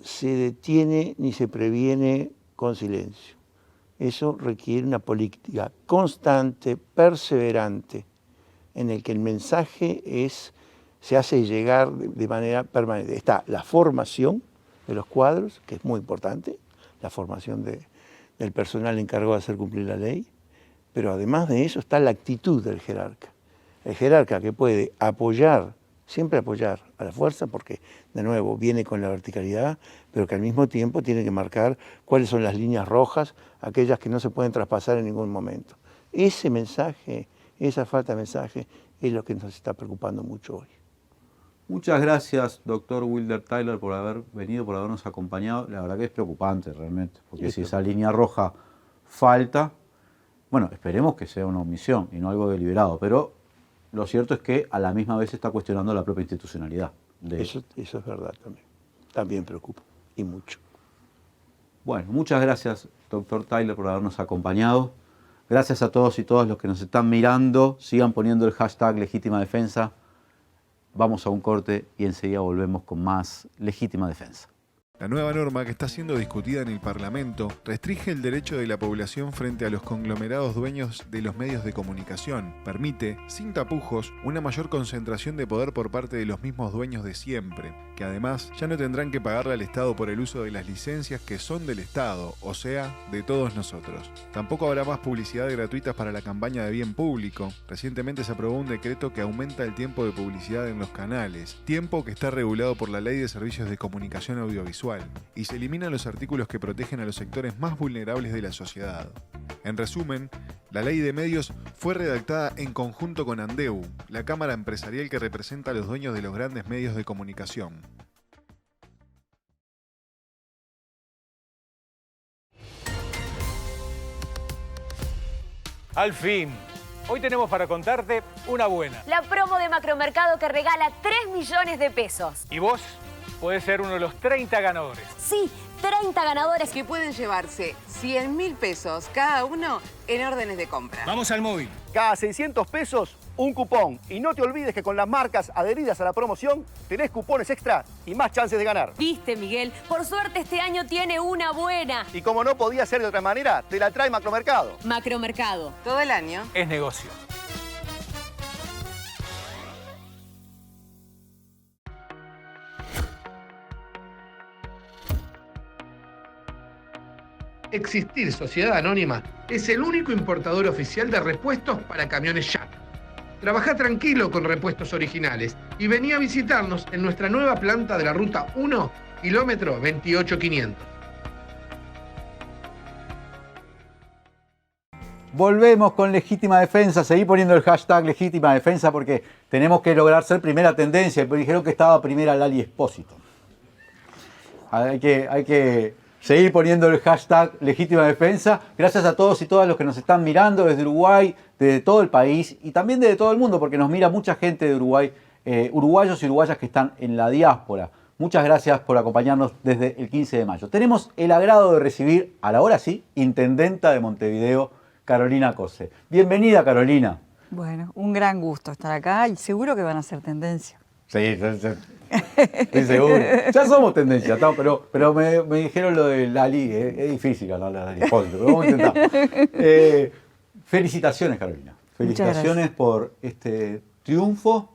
se detiene ni se previene con silencio. Eso requiere una política constante, perseverante, en el que el mensaje se hace llegar de manera permanente. Está la formación de los cuadros, que es muy importante, la formación del personal encargado de hacer cumplir la ley, pero además de eso está la actitud del jerarca. El jerarca que puede siempre apoyar a la fuerza, porque de nuevo viene con la verticalidad, pero que al mismo tiempo tiene que marcar cuáles son las líneas rojas, aquellas que no se pueden traspasar en ningún momento. Ese mensaje, esa falta de mensaje, es lo que nos está preocupando mucho hoy. Muchas gracias, doctor Wilder Tyler, por haber venido, por habernos acompañado. La verdad que es preocupante realmente, porque si esa línea roja falta, bueno, esperemos que sea una omisión y no algo deliberado, pero lo cierto es que a la misma vez se está cuestionando la propia institucionalidad. Eso es verdad también. También preocupa, y mucho. Bueno, muchas gracias, doctor Tyler, por habernos acompañado. Gracias a todos y todas los que nos están mirando. Sigan poniendo el hashtag Legítima Defensa. Vamos a un corte y enseguida volvemos con más Legítima Defensa. La nueva norma que está siendo discutida en el Parlamento restringe el derecho de la población frente a los conglomerados dueños de los medios de comunicación. Permite, sin tapujos, una mayor concentración de poder por parte de los mismos dueños de siempre, que además ya no tendrán que pagarle al Estado por el uso de las licencias que son del Estado, o sea, de todos nosotros. Tampoco habrá más publicidad gratuita para la campaña de bien público. Recientemente se aprobó un decreto que aumenta el tiempo de publicidad en los canales, tiempo que está regulado por la Ley de Servicios de Comunicación Audiovisual, y se eliminan los artículos que protegen a los sectores más vulnerables de la sociedad. En resumen, la ley de medios fue redactada en conjunto con Andeu, la cámara empresarial que representa a los dueños de los grandes medios de comunicación. Al fin, hoy tenemos para contarte una buena. La promo de Macromercado que regala 3 millones de pesos. Y vos podés ser uno de los 30 ganadores. Sí, 30 ganadores que pueden llevarse 100.000 pesos cada uno en órdenes de compra. Vamos al móvil. Cada 600 pesos, un cupón. Y no te olvides que con las marcas adheridas a la promoción, tenés cupones extra y más chances de ganar. Viste, Miguel, por suerte este año tiene una buena. Y como no podía ser de otra manera, te la trae Macromercado. Macromercado. Todo el año es negocio. Existir Sociedad Anónima es el único importador oficial de repuestos para camiones Jack. Trabajá tranquilo con repuestos originales y vení a visitarnos en nuestra nueva planta de la Ruta 1, kilómetro 28500. Volvemos con Legítima Defensa. Seguí poniendo el hashtag Legítima Defensa porque tenemos que lograr ser primera tendencia. Pero dijeron que estaba primera Lali Espósito. Hay que seguir poniendo el hashtag legítima defensa. Gracias a todos y todas los que nos están mirando desde Uruguay, desde todo el país y también desde todo el mundo, porque nos mira mucha gente de Uruguay, uruguayos y uruguayas que están en la diáspora. Muchas gracias por acompañarnos desde el 15 de mayo. Tenemos el agrado de recibir, a la hora sí, intendenta de Montevideo, Carolina Cose. Bienvenida, Carolina. Bueno, un gran gusto estar acá y seguro que van a ser tendencia. Sí, estoy seguro. Ya somos tendencia, pero me dijeron lo de Lali, es difícil hablar de Lali, pero vamos a intentar. Felicitaciones, Carolina. Felicitaciones por este triunfo,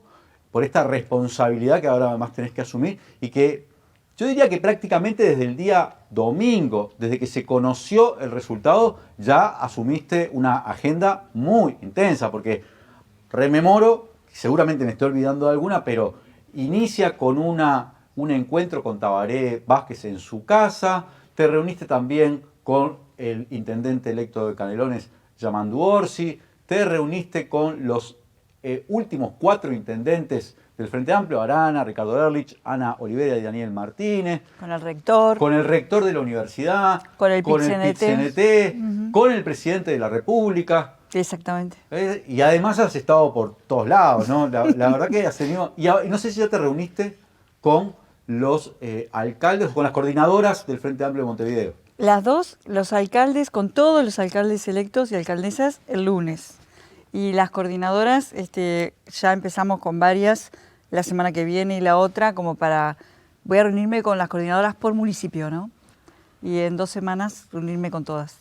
por esta responsabilidad que ahora además tenés que asumir y que yo diría que prácticamente desde el día domingo, desde que se conoció el resultado, ya asumiste una agenda muy intensa, porque rememoro, seguramente me estoy olvidando de alguna, pero inicia con un encuentro con Tabaré Vázquez en su casa, te reuniste también con el intendente electo de Canelones, Yamandu Orsi, te reuniste con los últimos 4 intendentes del Frente Amplio, Arana, Ricardo Ehrlich, Ana Olivera y Daniel Martínez. Con el rector. Con el rector de la universidad. Con el PIT-CNT. Con el presidente de la República. Exactamente. Y además has estado por todos lados, ¿no? La verdad que has tenido... Y no sé si ya te reuniste con los alcaldes, con las coordinadoras del Frente Amplio de Montevideo. Las dos, los alcaldes, con todos los alcaldes electos y alcaldesas el lunes. Y las coordinadoras, ya empezamos con varias la semana que viene y la otra, como para... Voy a reunirme con las coordinadoras por municipio, ¿no? Y en 2 semanas reunirme con todas.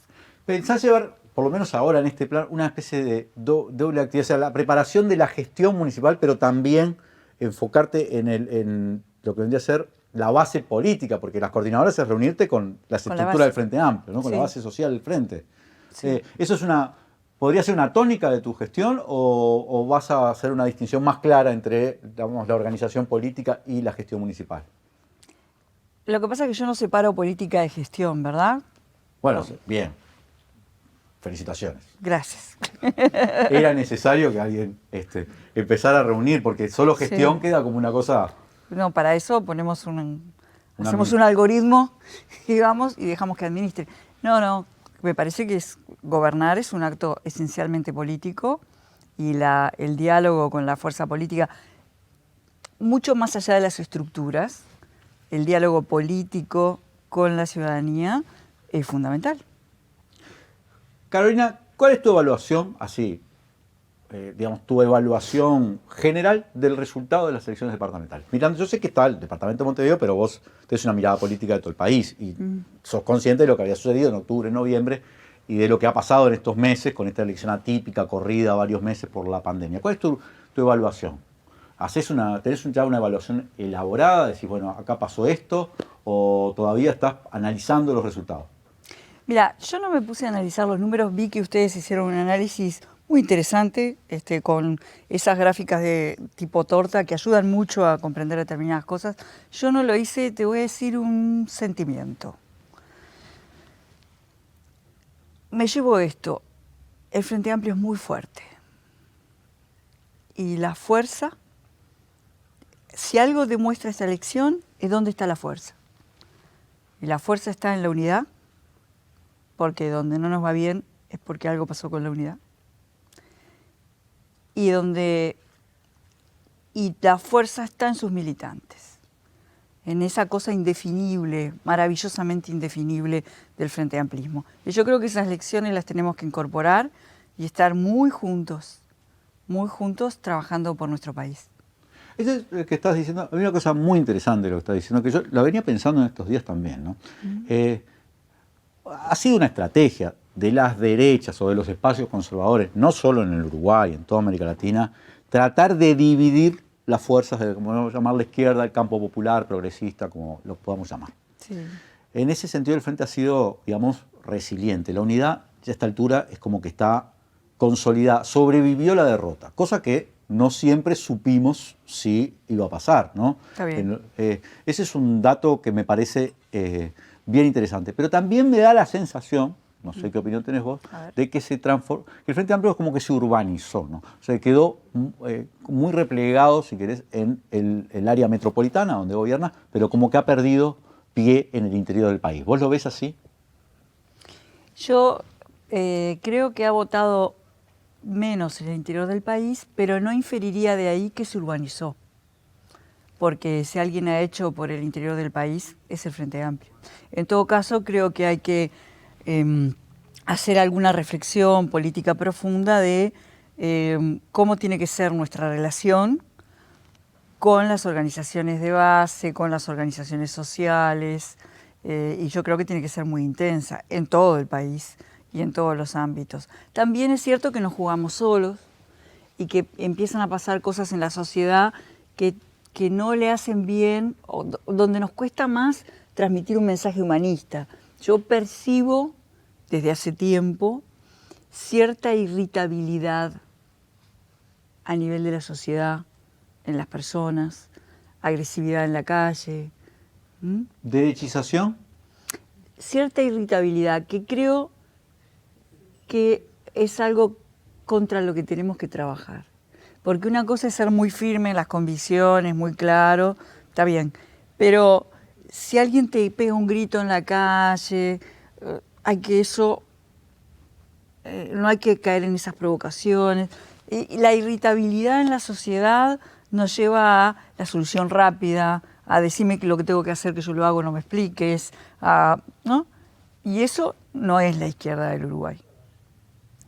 ¿Pensás llevar, por lo menos ahora en este plan, una especie de doble actividad? O sea, la preparación de la gestión municipal, pero también enfocarte en lo que vendría a ser la base política, porque las coordinadoras es reunirte con las estructuras del Frente Amplio, ¿no? Con la base social del Frente. Sí. ¿Eso es podría ser una tónica de tu gestión o vas a hacer una distinción más clara entre, digamos, la organización política y la gestión municipal? Lo que pasa es que yo no separo política de gestión, ¿verdad? Bueno, bien. Felicitaciones. Gracias. Era necesario que alguien empezara a reunir, porque solo gestión queda como una cosa... No, para eso ponemos hacemos un algoritmo, digamos, y dejamos que administre. No, me parece que gobernar es un acto esencialmente político y el diálogo con la fuerza política, mucho más allá de las estructuras, el diálogo político con la ciudadanía es fundamental. Carolina, ¿cuál es tu evaluación, así, digamos, tu evaluación general del resultado de las elecciones departamentales? Mirando, yo sé que está el departamento de Montevideo, pero vos tenés una mirada política de todo el país y sos consciente de lo que había sucedido en octubre, en noviembre y de lo que ha pasado en estos meses con esta elección atípica, corrida varios meses por la pandemia. ¿Cuál es tu evaluación? ¿Tenés ya una evaluación elaborada? Decís, bueno, acá pasó esto, o todavía estás analizando los resultados? Mira, yo no me puse a analizar los números, vi que ustedes hicieron un análisis muy interesante, con esas gráficas de tipo torta que ayudan mucho a comprender determinadas cosas. Yo no lo hice, te voy a decir un sentimiento. Me llevo esto, el Frente Amplio es muy fuerte. Y la fuerza, si algo demuestra esta elección, es dónde está la fuerza. Y la fuerza está en la unidad, porque donde no nos va bien es porque algo pasó con la unidad. Y la fuerza está en sus militantes, en esa cosa indefinible, maravillosamente indefinible del Frente Amplismo. Y yo creo que esas lecciones las tenemos que incorporar y estar muy juntos trabajando por nuestro país. Eso es lo que estás diciendo. Hay una cosa muy interesante lo que estás diciendo, que yo la venía pensando en estos días también, ¿no? Ha sido una estrategia de las derechas o de los espacios conservadores, no solo en el Uruguay, en toda América Latina, tratar de dividir las fuerzas de, como vamos a llamar, la izquierda, el campo popular, progresista, como lo podamos llamar. Sí. En ese sentido el Frente ha sido, digamos, resiliente. La unidad, ya a esta altura, es como que está consolidada. Sobrevivió la derrota, cosa que no siempre supimos si iba a pasar, ¿no? Está bien. Ese es un dato que me parece bien interesante. Pero también me da la sensación, no sé qué opinión tenés vos, de que el Frente Amplio es como que se urbanizó, ¿no? O sea, quedó muy replegado, si querés, en el área metropolitana donde gobierna, pero como que ha perdido pie en el interior del país. ¿Vos lo ves así? Yo creo que ha votado menos en el interior del país, pero no inferiría de ahí que se urbanizó. Porque si alguien ha hecho por el interior del país, es el Frente Amplio. En todo caso, creo que hay que hacer alguna reflexión política profunda de cómo tiene que ser nuestra relación con las organizaciones de base, con las organizaciones sociales, y yo creo que tiene que ser muy intensa en todo el país y en todos los ámbitos. También es cierto que nos jugamos solos y que empiezan a pasar cosas en la sociedad que no le hacen bien, o donde nos cuesta más transmitir un mensaje humanista. Yo percibo desde hace tiempo cierta irritabilidad a nivel de la sociedad, en las personas, agresividad en la calle. ¿Derechización? Cierta irritabilidad que creo que es algo contra lo que tenemos que trabajar. Porque una cosa es ser muy firme en las convicciones, muy claro, está bien. Pero si alguien te pega un grito en la calle, no hay que caer en esas provocaciones. Y la irritabilidad en la sociedad nos lleva a la solución rápida, a decirme lo que tengo que hacer, que yo lo hago, no me expliques, ¿no? Y eso no es la izquierda del Uruguay.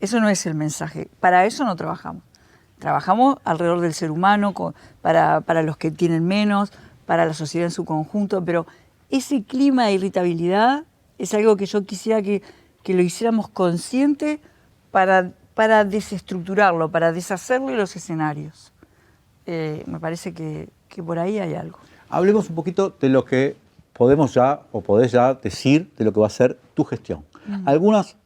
Eso no es el mensaje. Para eso no trabajamos. Trabajamos alrededor del ser humano, para los que tienen menos, para la sociedad en su conjunto, pero ese clima de irritabilidad es algo que yo quisiera que lo hiciéramos consciente para desestructurarlo, para deshacerle los escenarios. Me parece que por ahí hay algo. Hablemos un poquito de lo que podés ya decir de lo que va a ser tu gestión. Algunas,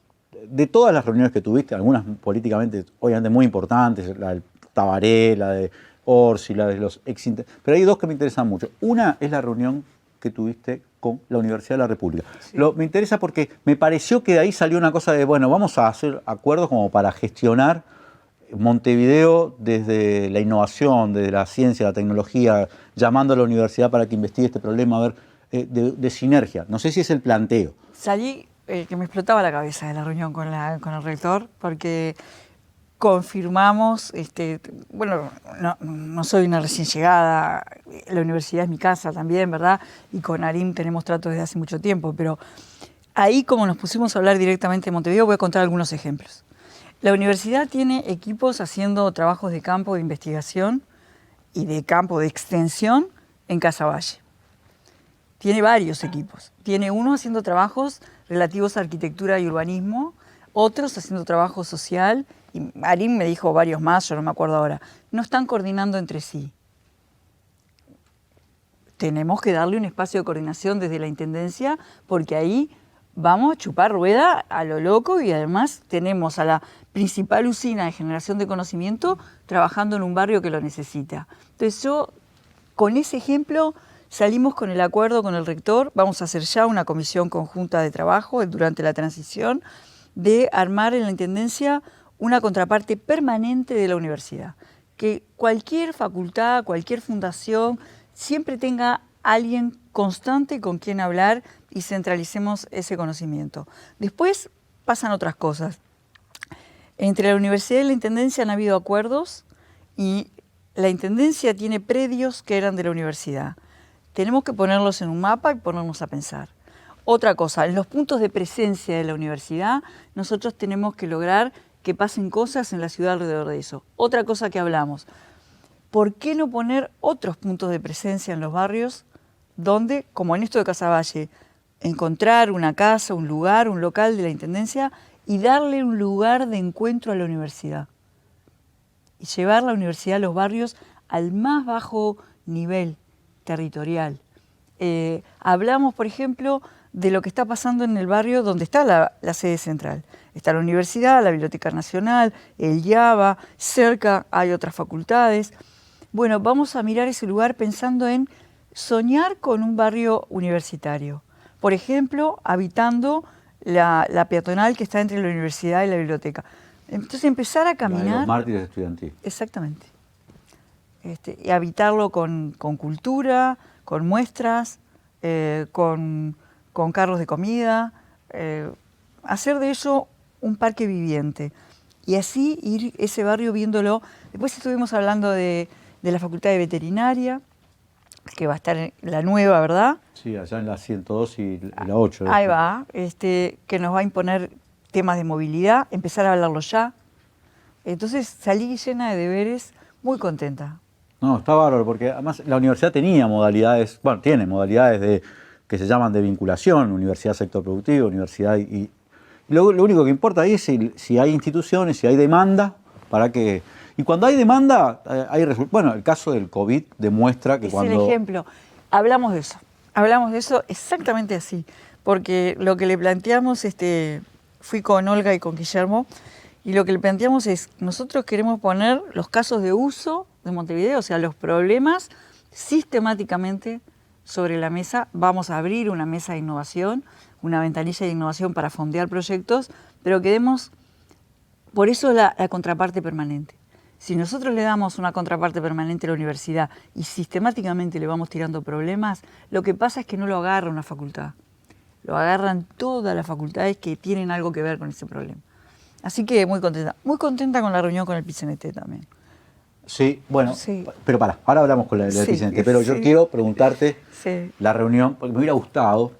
de todas las reuniones que tuviste, algunas políticamente obviamente muy importantes, la del Tabaré, la de Orsi, la de los pero hay dos que me interesan mucho. Una es la reunión que tuviste con la Universidad de la República. Sí. Me interesa porque me pareció que de ahí salió una cosa de, bueno, vamos a hacer acuerdos como para gestionar Montevideo desde la innovación, desde la ciencia, la tecnología, llamando a la universidad para que investigue este problema, a ver, de sinergia. No sé si es el planteo. Salí que me explotaba la cabeza de la reunión con el rector, porque confirmamos, bueno, no soy una recién llegada, la universidad es mi casa también, ¿verdad? Y con Arim tenemos trato desde hace mucho tiempo, pero ahí como nos pusimos a hablar directamente de Montevideo, voy a contar algunos ejemplos. La universidad tiene equipos haciendo trabajos de campo de investigación y de campo de extensión en Casaballe. Tiene varios equipos. Tiene uno haciendo trabajos relativos a arquitectura y urbanismo, otros haciendo trabajo social, y Arim me dijo varios más, yo no me acuerdo ahora. No están coordinando entre sí. Tenemos que darle un espacio de coordinación desde la Intendencia, porque ahí vamos a chupar rueda a lo loco y además tenemos a la principal usina de generación de conocimiento trabajando en un barrio que lo necesita. Entonces yo, con ese ejemplo, salimos con el acuerdo con el rector, vamos a hacer ya una comisión conjunta de trabajo durante la transición, de armar en la Intendencia una contraparte permanente de la universidad. Que cualquier facultad, cualquier fundación, siempre tenga alguien constante con quien hablar y centralicemos ese conocimiento. Después pasan otras cosas. Entre la universidad y la Intendencia han habido acuerdos y la Intendencia tiene predios que eran de la universidad. Tenemos que ponerlos en un mapa y ponernos a pensar. Otra cosa, en los puntos de presencia de la universidad, nosotros tenemos que lograr que pasen cosas en la ciudad alrededor de eso. Otra cosa que hablamos, ¿por qué no poner otros puntos de presencia en los barrios donde, como en esto de Casaballe, encontrar una casa, un lugar, un local de la Intendencia y darle un lugar de encuentro a la universidad? Y llevar la universidad a los barrios al más bajo nivel territorial. Hablamos, por ejemplo, de lo que está pasando en el barrio donde está la sede central. Está la universidad, la Biblioteca Nacional, el IABA, cerca hay otras facultades. Bueno, vamos a mirar ese lugar pensando en soñar con un barrio universitario. Por ejemplo, habitando la peatonal que está entre la universidad y la biblioteca. Entonces empezar a caminar... Los mártires estudiantiles. Exactamente. Y habitarlo con cultura, con muestras, con carros de comida, hacer de eso un parque viviente y así ir ese barrio viéndolo. Después estuvimos hablando de la Facultad de Veterinaria, que va a estar en la nueva, ¿verdad? Sí, allá en la 102 y la 8. Ahí va, que nos va a imponer temas de movilidad, empezar a hablarlo ya. Entonces salí llena de deberes, muy contenta. No, está bárbaro, porque además la universidad tenía modalidades, bueno, tiene modalidades que se llaman de vinculación, universidad sector productivo, universidad y lo único que importa ahí es si hay instituciones, si hay demanda, para que... Y cuando hay demanda, hay resultados. Bueno, el caso del COVID demuestra que cuando... Es el ejemplo. Hablamos de eso exactamente así, porque lo que le planteamos, fui con Olga y con Guillermo, y lo que le planteamos es, nosotros queremos poner los casos de uso de Montevideo, o sea, los problemas sistemáticamente sobre la mesa. Vamos a abrir una mesa de innovación, una ventanilla de innovación para fondear proyectos, pero queremos, por eso la contraparte permanente. Si nosotros le damos una contraparte permanente a la universidad y sistemáticamente le vamos tirando problemas, lo que pasa es que no lo agarra una facultad, lo agarran todas las facultades que tienen algo que ver con ese problema. Así que muy contenta con la reunión con el PIT-CNT también. Sí, bueno, sí. Pero ahora hablamos con la del PIT-CNT, pero yo quiero preguntarte la reunión, porque me hubiera gustado,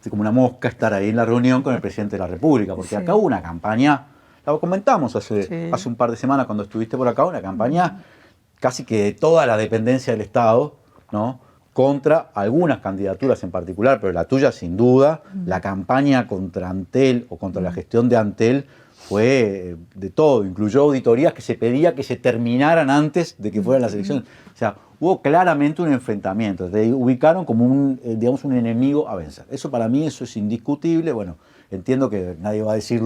como una mosca, estar ahí en la reunión con el presidente de la República, porque acá hubo una campaña, la comentamos hace un par de semanas cuando estuviste por acá, una campaña casi que de toda la dependencia del Estado, ¿no?, contra algunas candidaturas en particular, pero la tuya sin duda, la campaña contra Antel o contra la gestión de Antel fue de todo, incluyó auditorías que se pedía que se terminaran antes de que fueran las elecciones. O sea, hubo claramente un enfrentamiento, te ubicaron como un enemigo a vencer. Eso para mí eso es indiscutible. Bueno, entiendo que nadie va a decir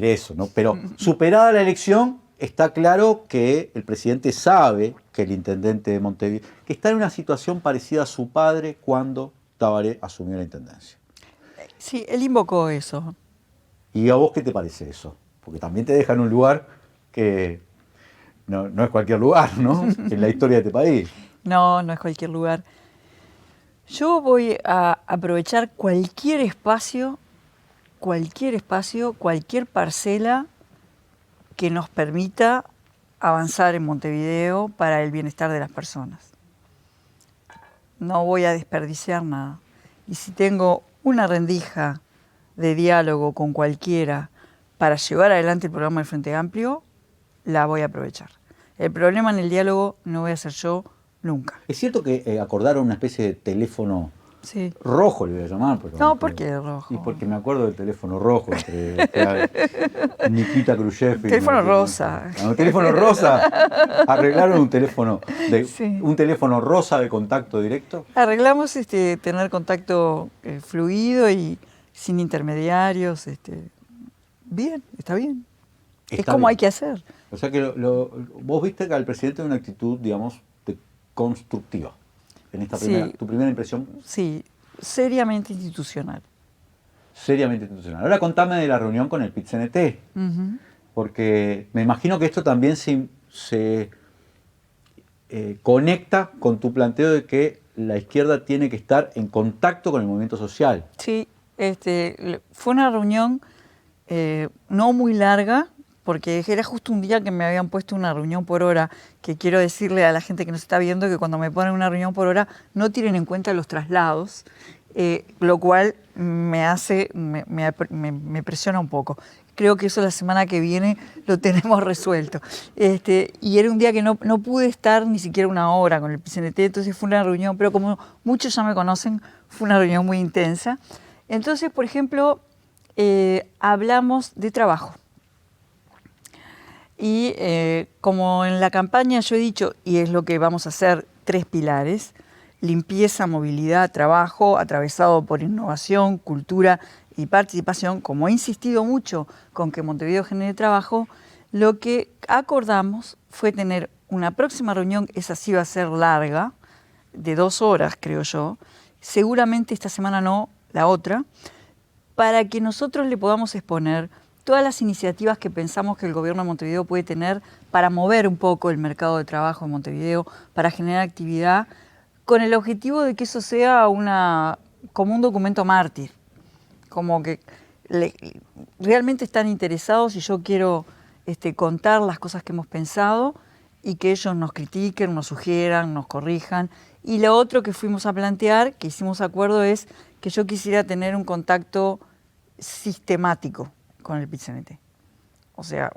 eso, ¿no? Pero superada la elección, está claro que el presidente sabe que el intendente de Montevideo, que está en una situación parecida a su padre cuando Tabaré asumió la intendencia. Sí, él invocó eso. ¿Y a vos qué te parece eso? Porque también te deja en un lugar que no es cualquier lugar, ¿no? En la historia de este país. No es cualquier lugar. Yo voy a aprovechar cualquier espacio, cualquier parcela que nos permita avanzar en Montevideo para el bienestar de las personas. No voy a desperdiciar nada. Y si tengo una rendija de diálogo con cualquiera para llevar adelante el programa del Frente Amplio, la voy a aprovechar. El problema en el diálogo no voy a ser yo nunca. ¿Es cierto que acordaron una especie de teléfono rojo, le voy a llamar? No, ¿por qué rojo? Y porque me acuerdo del teléfono rojo entre Nikita Khrushchev y... Teléfono rosa. ¿Un teléfono rosa? ¿Arreglaron un teléfono rosa de contacto directo? Arreglamos tener contacto fluido y sin intermediarios. Bien, está bien. Es como hay que hacer. O sea que vos viste que al presidente de una actitud, digamos, constructiva. En esta tu primera impresión. Sí, seriamente institucional. Seriamente institucional. Ahora contame de la reunión con el PIT-CNT, porque me imagino que esto también se conecta con tu planteo de que la izquierda tiene que estar en contacto con el movimiento social. Sí, fue una reunión no muy larga, porque era justo un día que me habían puesto una reunión por hora, que quiero decirle a la gente que nos está viendo que cuando me ponen una reunión por hora no tienen en cuenta los traslados, lo cual me presiona un poco. Creo que eso la semana que viene lo tenemos resuelto. Y era un día que no pude estar ni siquiera una hora con el PIT-CNT, entonces fue una reunión, pero como muchos ya me conocen, fue una reunión muy intensa. Entonces, por ejemplo, hablamos de trabajo. Y como en la campaña yo he dicho, y es lo que vamos a hacer, 3 pilares: limpieza, movilidad, trabajo, atravesado por innovación, cultura y participación. Como he insistido mucho con que Montevideo genere trabajo, lo que acordamos fue tener una próxima reunión, esa sí va a ser larga, de 2 horas creo yo, seguramente esta semana no, la otra, para que nosotros le podamos exponer todas las iniciativas que pensamos que el gobierno de Montevideo puede tener para mover un poco el mercado de trabajo en Montevideo, para generar actividad, con el objetivo de que eso sea como un documento mártir, como que realmente están interesados y yo quiero contar las cosas que hemos pensado y que ellos nos critiquen, nos sugieran, nos corrijan. Y lo otro que fuimos a plantear, que hicimos acuerdo, es que yo quisiera tener un contacto sistemático con el PIT-CNT. O sea,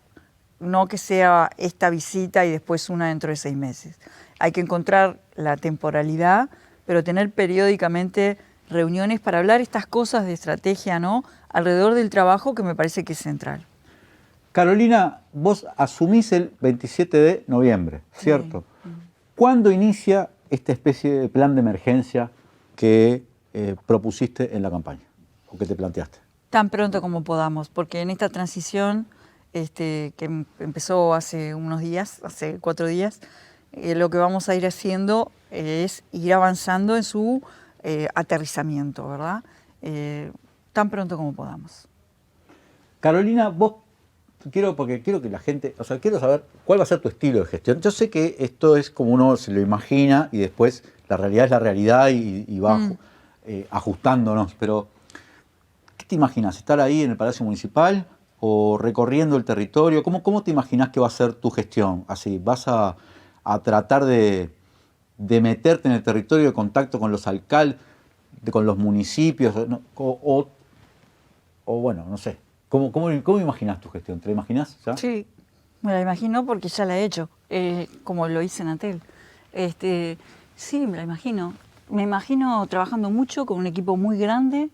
no que sea esta visita y después una dentro de 6 meses. Hay que encontrar la temporalidad, pero tener periódicamente reuniones para hablar estas cosas de estrategia, ¿no?, alrededor del trabajo, que me parece que es central. Carolina, vos asumís el 27 de noviembre, ¿cierto? Sí. ¿Cuándo inicia esta especie de plan de emergencia que propusiste en la campaña o que te planteaste? Tan pronto como podamos, porque en esta transición que empezó hace unos días, hace 4 días, lo que vamos a ir haciendo es ir avanzando en su aterrizamiento, ¿verdad? Tan pronto como podamos. Carolina, vos porque quiero que la gente, o sea, quiero saber cuál va a ser tu estilo de gestión. Yo sé que esto es como uno se lo imagina y después la realidad es la realidad y va ajustándonos, pero ¿qué te imaginas? ¿Estar ahí en el Palacio Municipal o recorriendo el territorio? ¿Cómo te imaginas que va a ser tu gestión? Así, ¿vas a tratar de meterte en el territorio de contacto con los alcaldes, con los municipios, ¿no? o bueno, no sé? ¿Cómo imaginas tu gestión? ¿Te la imaginas ya? Sí, me la imagino porque ya la he hecho, como lo hice en Antel. Sí, me la imagino. Me imagino trabajando mucho con un equipo muy grande,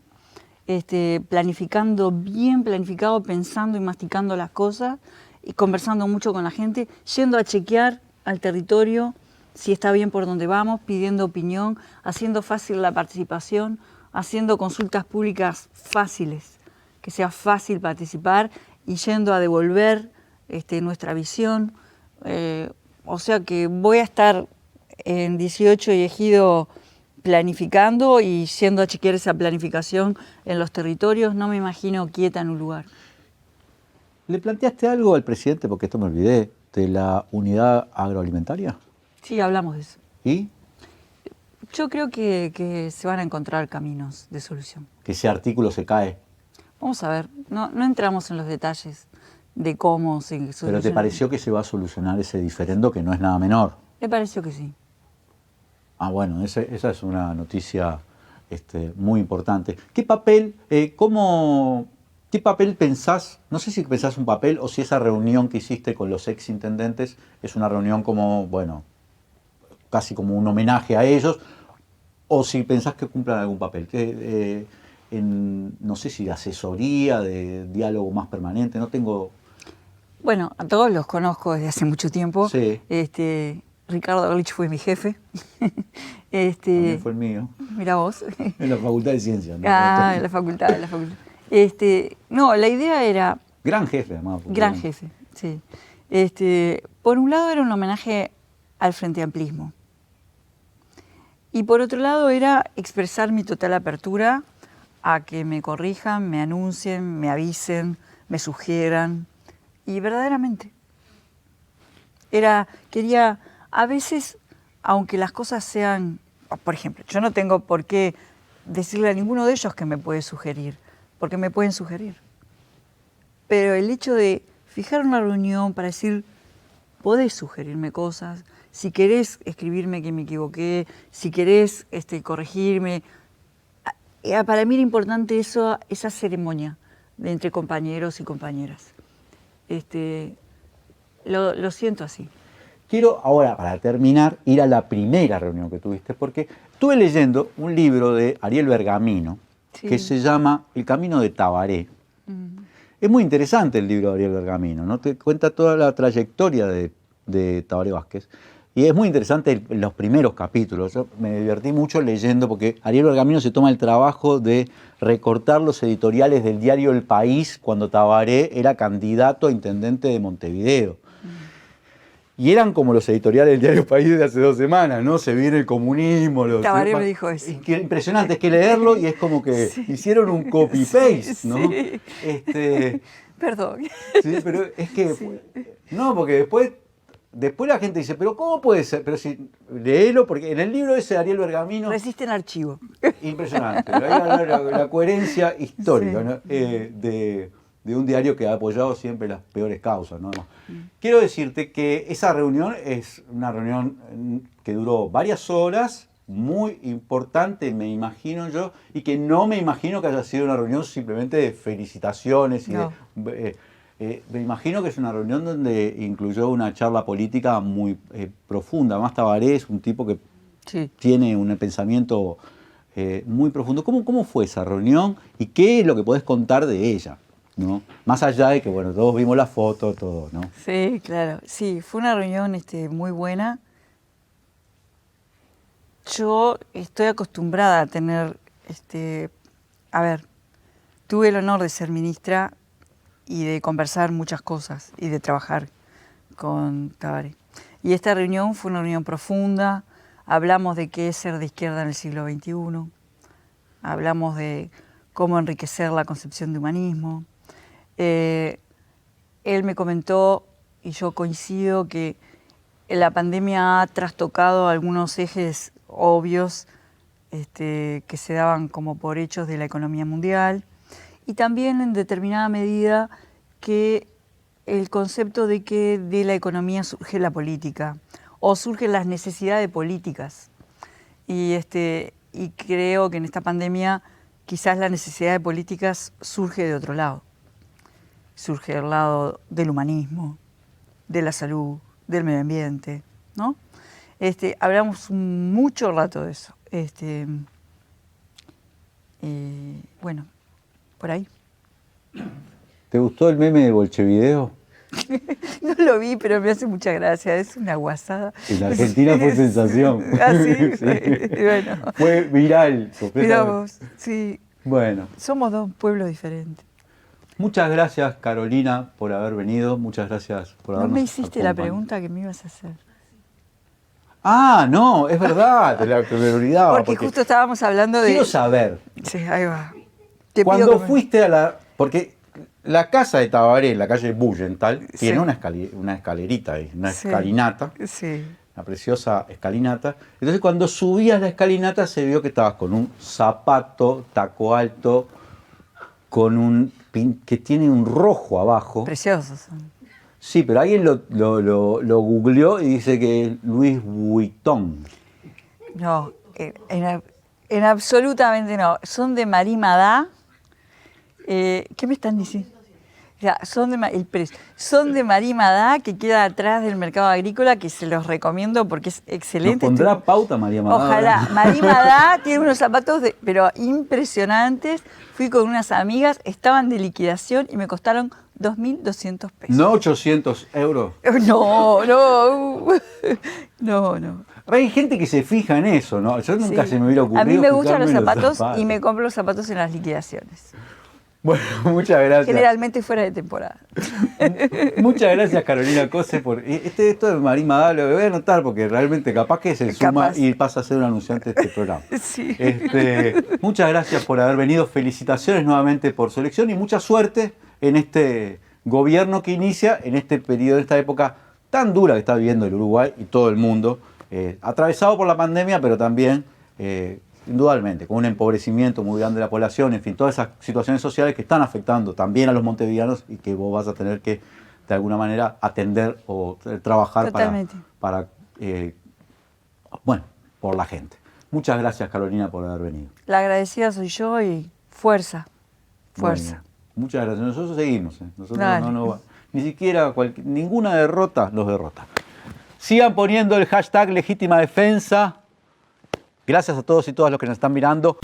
planificando, bien planificado, pensando y masticando las cosas y conversando mucho con la gente, yendo a chequear al territorio si está bien por donde vamos, pidiendo opinión, haciendo fácil la participación, haciendo consultas públicas fáciles, que sea fácil participar y yendo a devolver nuestra visión. O sea que voy a estar en 18 y Ejido planificando y yendo a chequear esa planificación en los territorios. No me imagino quieta en un lugar. ¿Le planteaste algo al presidente, porque esto me olvidé, de la unidad agroalimentaria? Sí, hablamos de eso. ¿Y? Yo creo que se van a encontrar caminos de solución. ¿Que ese artículo se cae? Vamos a ver, no entramos en los detalles de cómo se soluciona. ¿Pero te pareció que se va a solucionar ese diferendo, que no es nada menor? Me pareció que sí. Ah, bueno, esa es una noticia muy importante. ¿Qué papel pensás? No sé si pensás un papel o si esa reunión que hiciste con los exintendentes es una reunión como, bueno, casi como un homenaje a ellos, o si pensás que cumplan algún papel. No sé si de asesoría, de diálogo más permanente, no tengo... Bueno, a todos los conozco desde hace mucho tiempo. Sí. Ricardo Erlich fue mi jefe. También fue el mío. Mira vos. En la Facultad de Ciencias, ¿no? En la facultad. No, la idea era... Gran jefe, además. Gran jefe, sí. Por un lado era un homenaje al Frente Amplismo. Y por otro lado era expresar mi total apertura a que me corrijan, me anuncien, me avisen, me sugieran. Y verdaderamente. Quería, a veces, aunque las cosas sean... Por ejemplo, yo no tengo por qué decirle a ninguno de ellos que me puede sugerir, porque me pueden sugerir. Pero el hecho de fijar una reunión para decir, podés sugerirme cosas, si querés escribirme que me equivoqué, si querés corregirme... Para mí era importante esa ceremonia de entre compañeros y compañeras. Lo siento así. Quiero ahora, para terminar, ir a la primera reunión que tuviste, porque estuve leyendo un libro de Ariel Bergamino, sí, que se llama El Camino de Tabaré. Es muy interesante el libro de Ariel Bergamino, ¿no? Te cuenta toda la trayectoria de Tabaré Vázquez. Y es muy interesante los primeros capítulos. Yo me divertí mucho leyendo porque Ariel Bergamino se toma el trabajo de recortar los editoriales del diario El País cuando Tabaré era candidato a intendente de Montevideo. Y eran como los editoriales del diario El País de hace 2 semanas, ¿no? Se viene el comunismo. Tabaré me dijo eso. Impresionante, es que leerlo y es como que sí, hicieron un copy-paste, sí, ¿no? Sí. Perdón. Sí, pero es que... Sí. No, porque después... después la gente dice, pero ¿cómo puede ser? Pero si, léelo, porque en el libro ese de Ariel Bergamino... Resiste en archivo. Impresionante. Ahí habla la coherencia histórica, ¿no? de un diario que ha apoyado siempre las peores causas, ¿no? Quiero decirte que esa reunión es una reunión que duró varias horas, muy importante, me imagino yo, y que no me imagino que haya sido una reunión simplemente de felicitaciones y No. me imagino que es una reunión donde incluyó una charla política muy profunda. Además, Tabaré es un tipo que tiene un pensamiento muy profundo. ¿Cómo fue esa reunión y qué es lo que podés contar de ella, ¿no? Más allá de que, bueno, todos vimos la foto, todo, ¿no? Sí, claro. Sí, fue una reunión muy buena. Yo estoy acostumbrada a tener, a ver, tuve el honor de ser ministra y de conversar muchas cosas y de trabajar con Tabaré. Y esta reunión fue una reunión profunda, hablamos de qué es ser de izquierda en el siglo XXI, hablamos de cómo enriquecer la concepción de humanismo. Él me comentó, y yo coincido, que la pandemia ha trastocado algunos ejes obvios que se daban como por hechos de la economía mundial, y también en determinada medida que el concepto de que de la economía surge la política o surgen las necesidades políticas. Y creo que en esta pandemia quizás la necesidad de políticas surge de otro lado. Surge del lado del humanismo, de la salud, del medio ambiente, ¿no? Hablamos mucho rato de eso. Bueno, por ahí. ¿Te gustó el meme de Bolchevideo? No lo vi, pero me hace mucha gracia. Es una guasada. En Argentina fue sensación. ¿Ah, sí? Sí. Bueno. Fue viral. Mirá vos, sí. Bueno. Somos dos pueblos diferentes. Muchas gracias, Carolina, por haber venido. Muchas gracias por habernos No me hiciste la acompañado. pregunta que me ibas a hacer. Ah, no, es verdad, te me olvidaba. Porque justo estábamos hablando de... Quiero saber, Sí, ahí va. Te pido cuando que me- fuiste a la... Porque la casa de Tabaré, en la calle Bullenthal, Sí. tiene una escalerita ahí, una Sí. escalinata, Sí. una preciosa escalinata. Entonces, cuando subías la escalinata, se vio que estabas con un zapato, taco alto, con un que tiene un rojo abajo. Preciosos son. Sí, pero alguien lo googleó y dice que es Louis Vuitton. No, en absolutamente no. Son de Marie Madá. ¿Qué me están diciendo? O sea, el precio. Son de Marie Madá, que queda atrás del mercado agrícola, que se los recomiendo porque es excelente. ¿Nos pondrá pauta María Madá? Ojalá. Marie Madá tiene unos zapatos pero impresionantes. Fui con unas amigas, estaban de liquidación y me costaron 2.200 pesos. No 800 euros. No. Hay gente que se fija en eso, ¿no? Yo nunca Sí. se me hubiera ocurrido. A mí me gustan fijarme los en zapatos y me compro los zapatos en las liquidaciones. Bueno, muchas gracias. Generalmente fuera de temporada. Muchas gracias, Carolina Cose, por esto de Marie Madá lo voy a anotar porque realmente capaz que se suma y pasa a ser un anunciante de este programa. Sí. Muchas gracias por haber venido. Felicitaciones nuevamente por su elección y mucha suerte en este gobierno que inicia en este periodo, en esta época tan dura que está viviendo el Uruguay y todo el mundo, atravesado por la pandemia, pero también indudablemente con un empobrecimiento muy grande de la población, en fin, todas esas situaciones sociales que están afectando también a los montevideanos y que vos vas a tener que de alguna manera atender o trabajar para por la gente. Muchas gracias, Carolina, por haber venido. La agradecida soy yo y fuerza. Bueno, muchas gracias. Nosotros seguimos. Nosotros Dale. ni siquiera ninguna derrota los derrota. Sigan poniendo el hashtag legítima defensa. Gracias a todos y todas los que nos están mirando.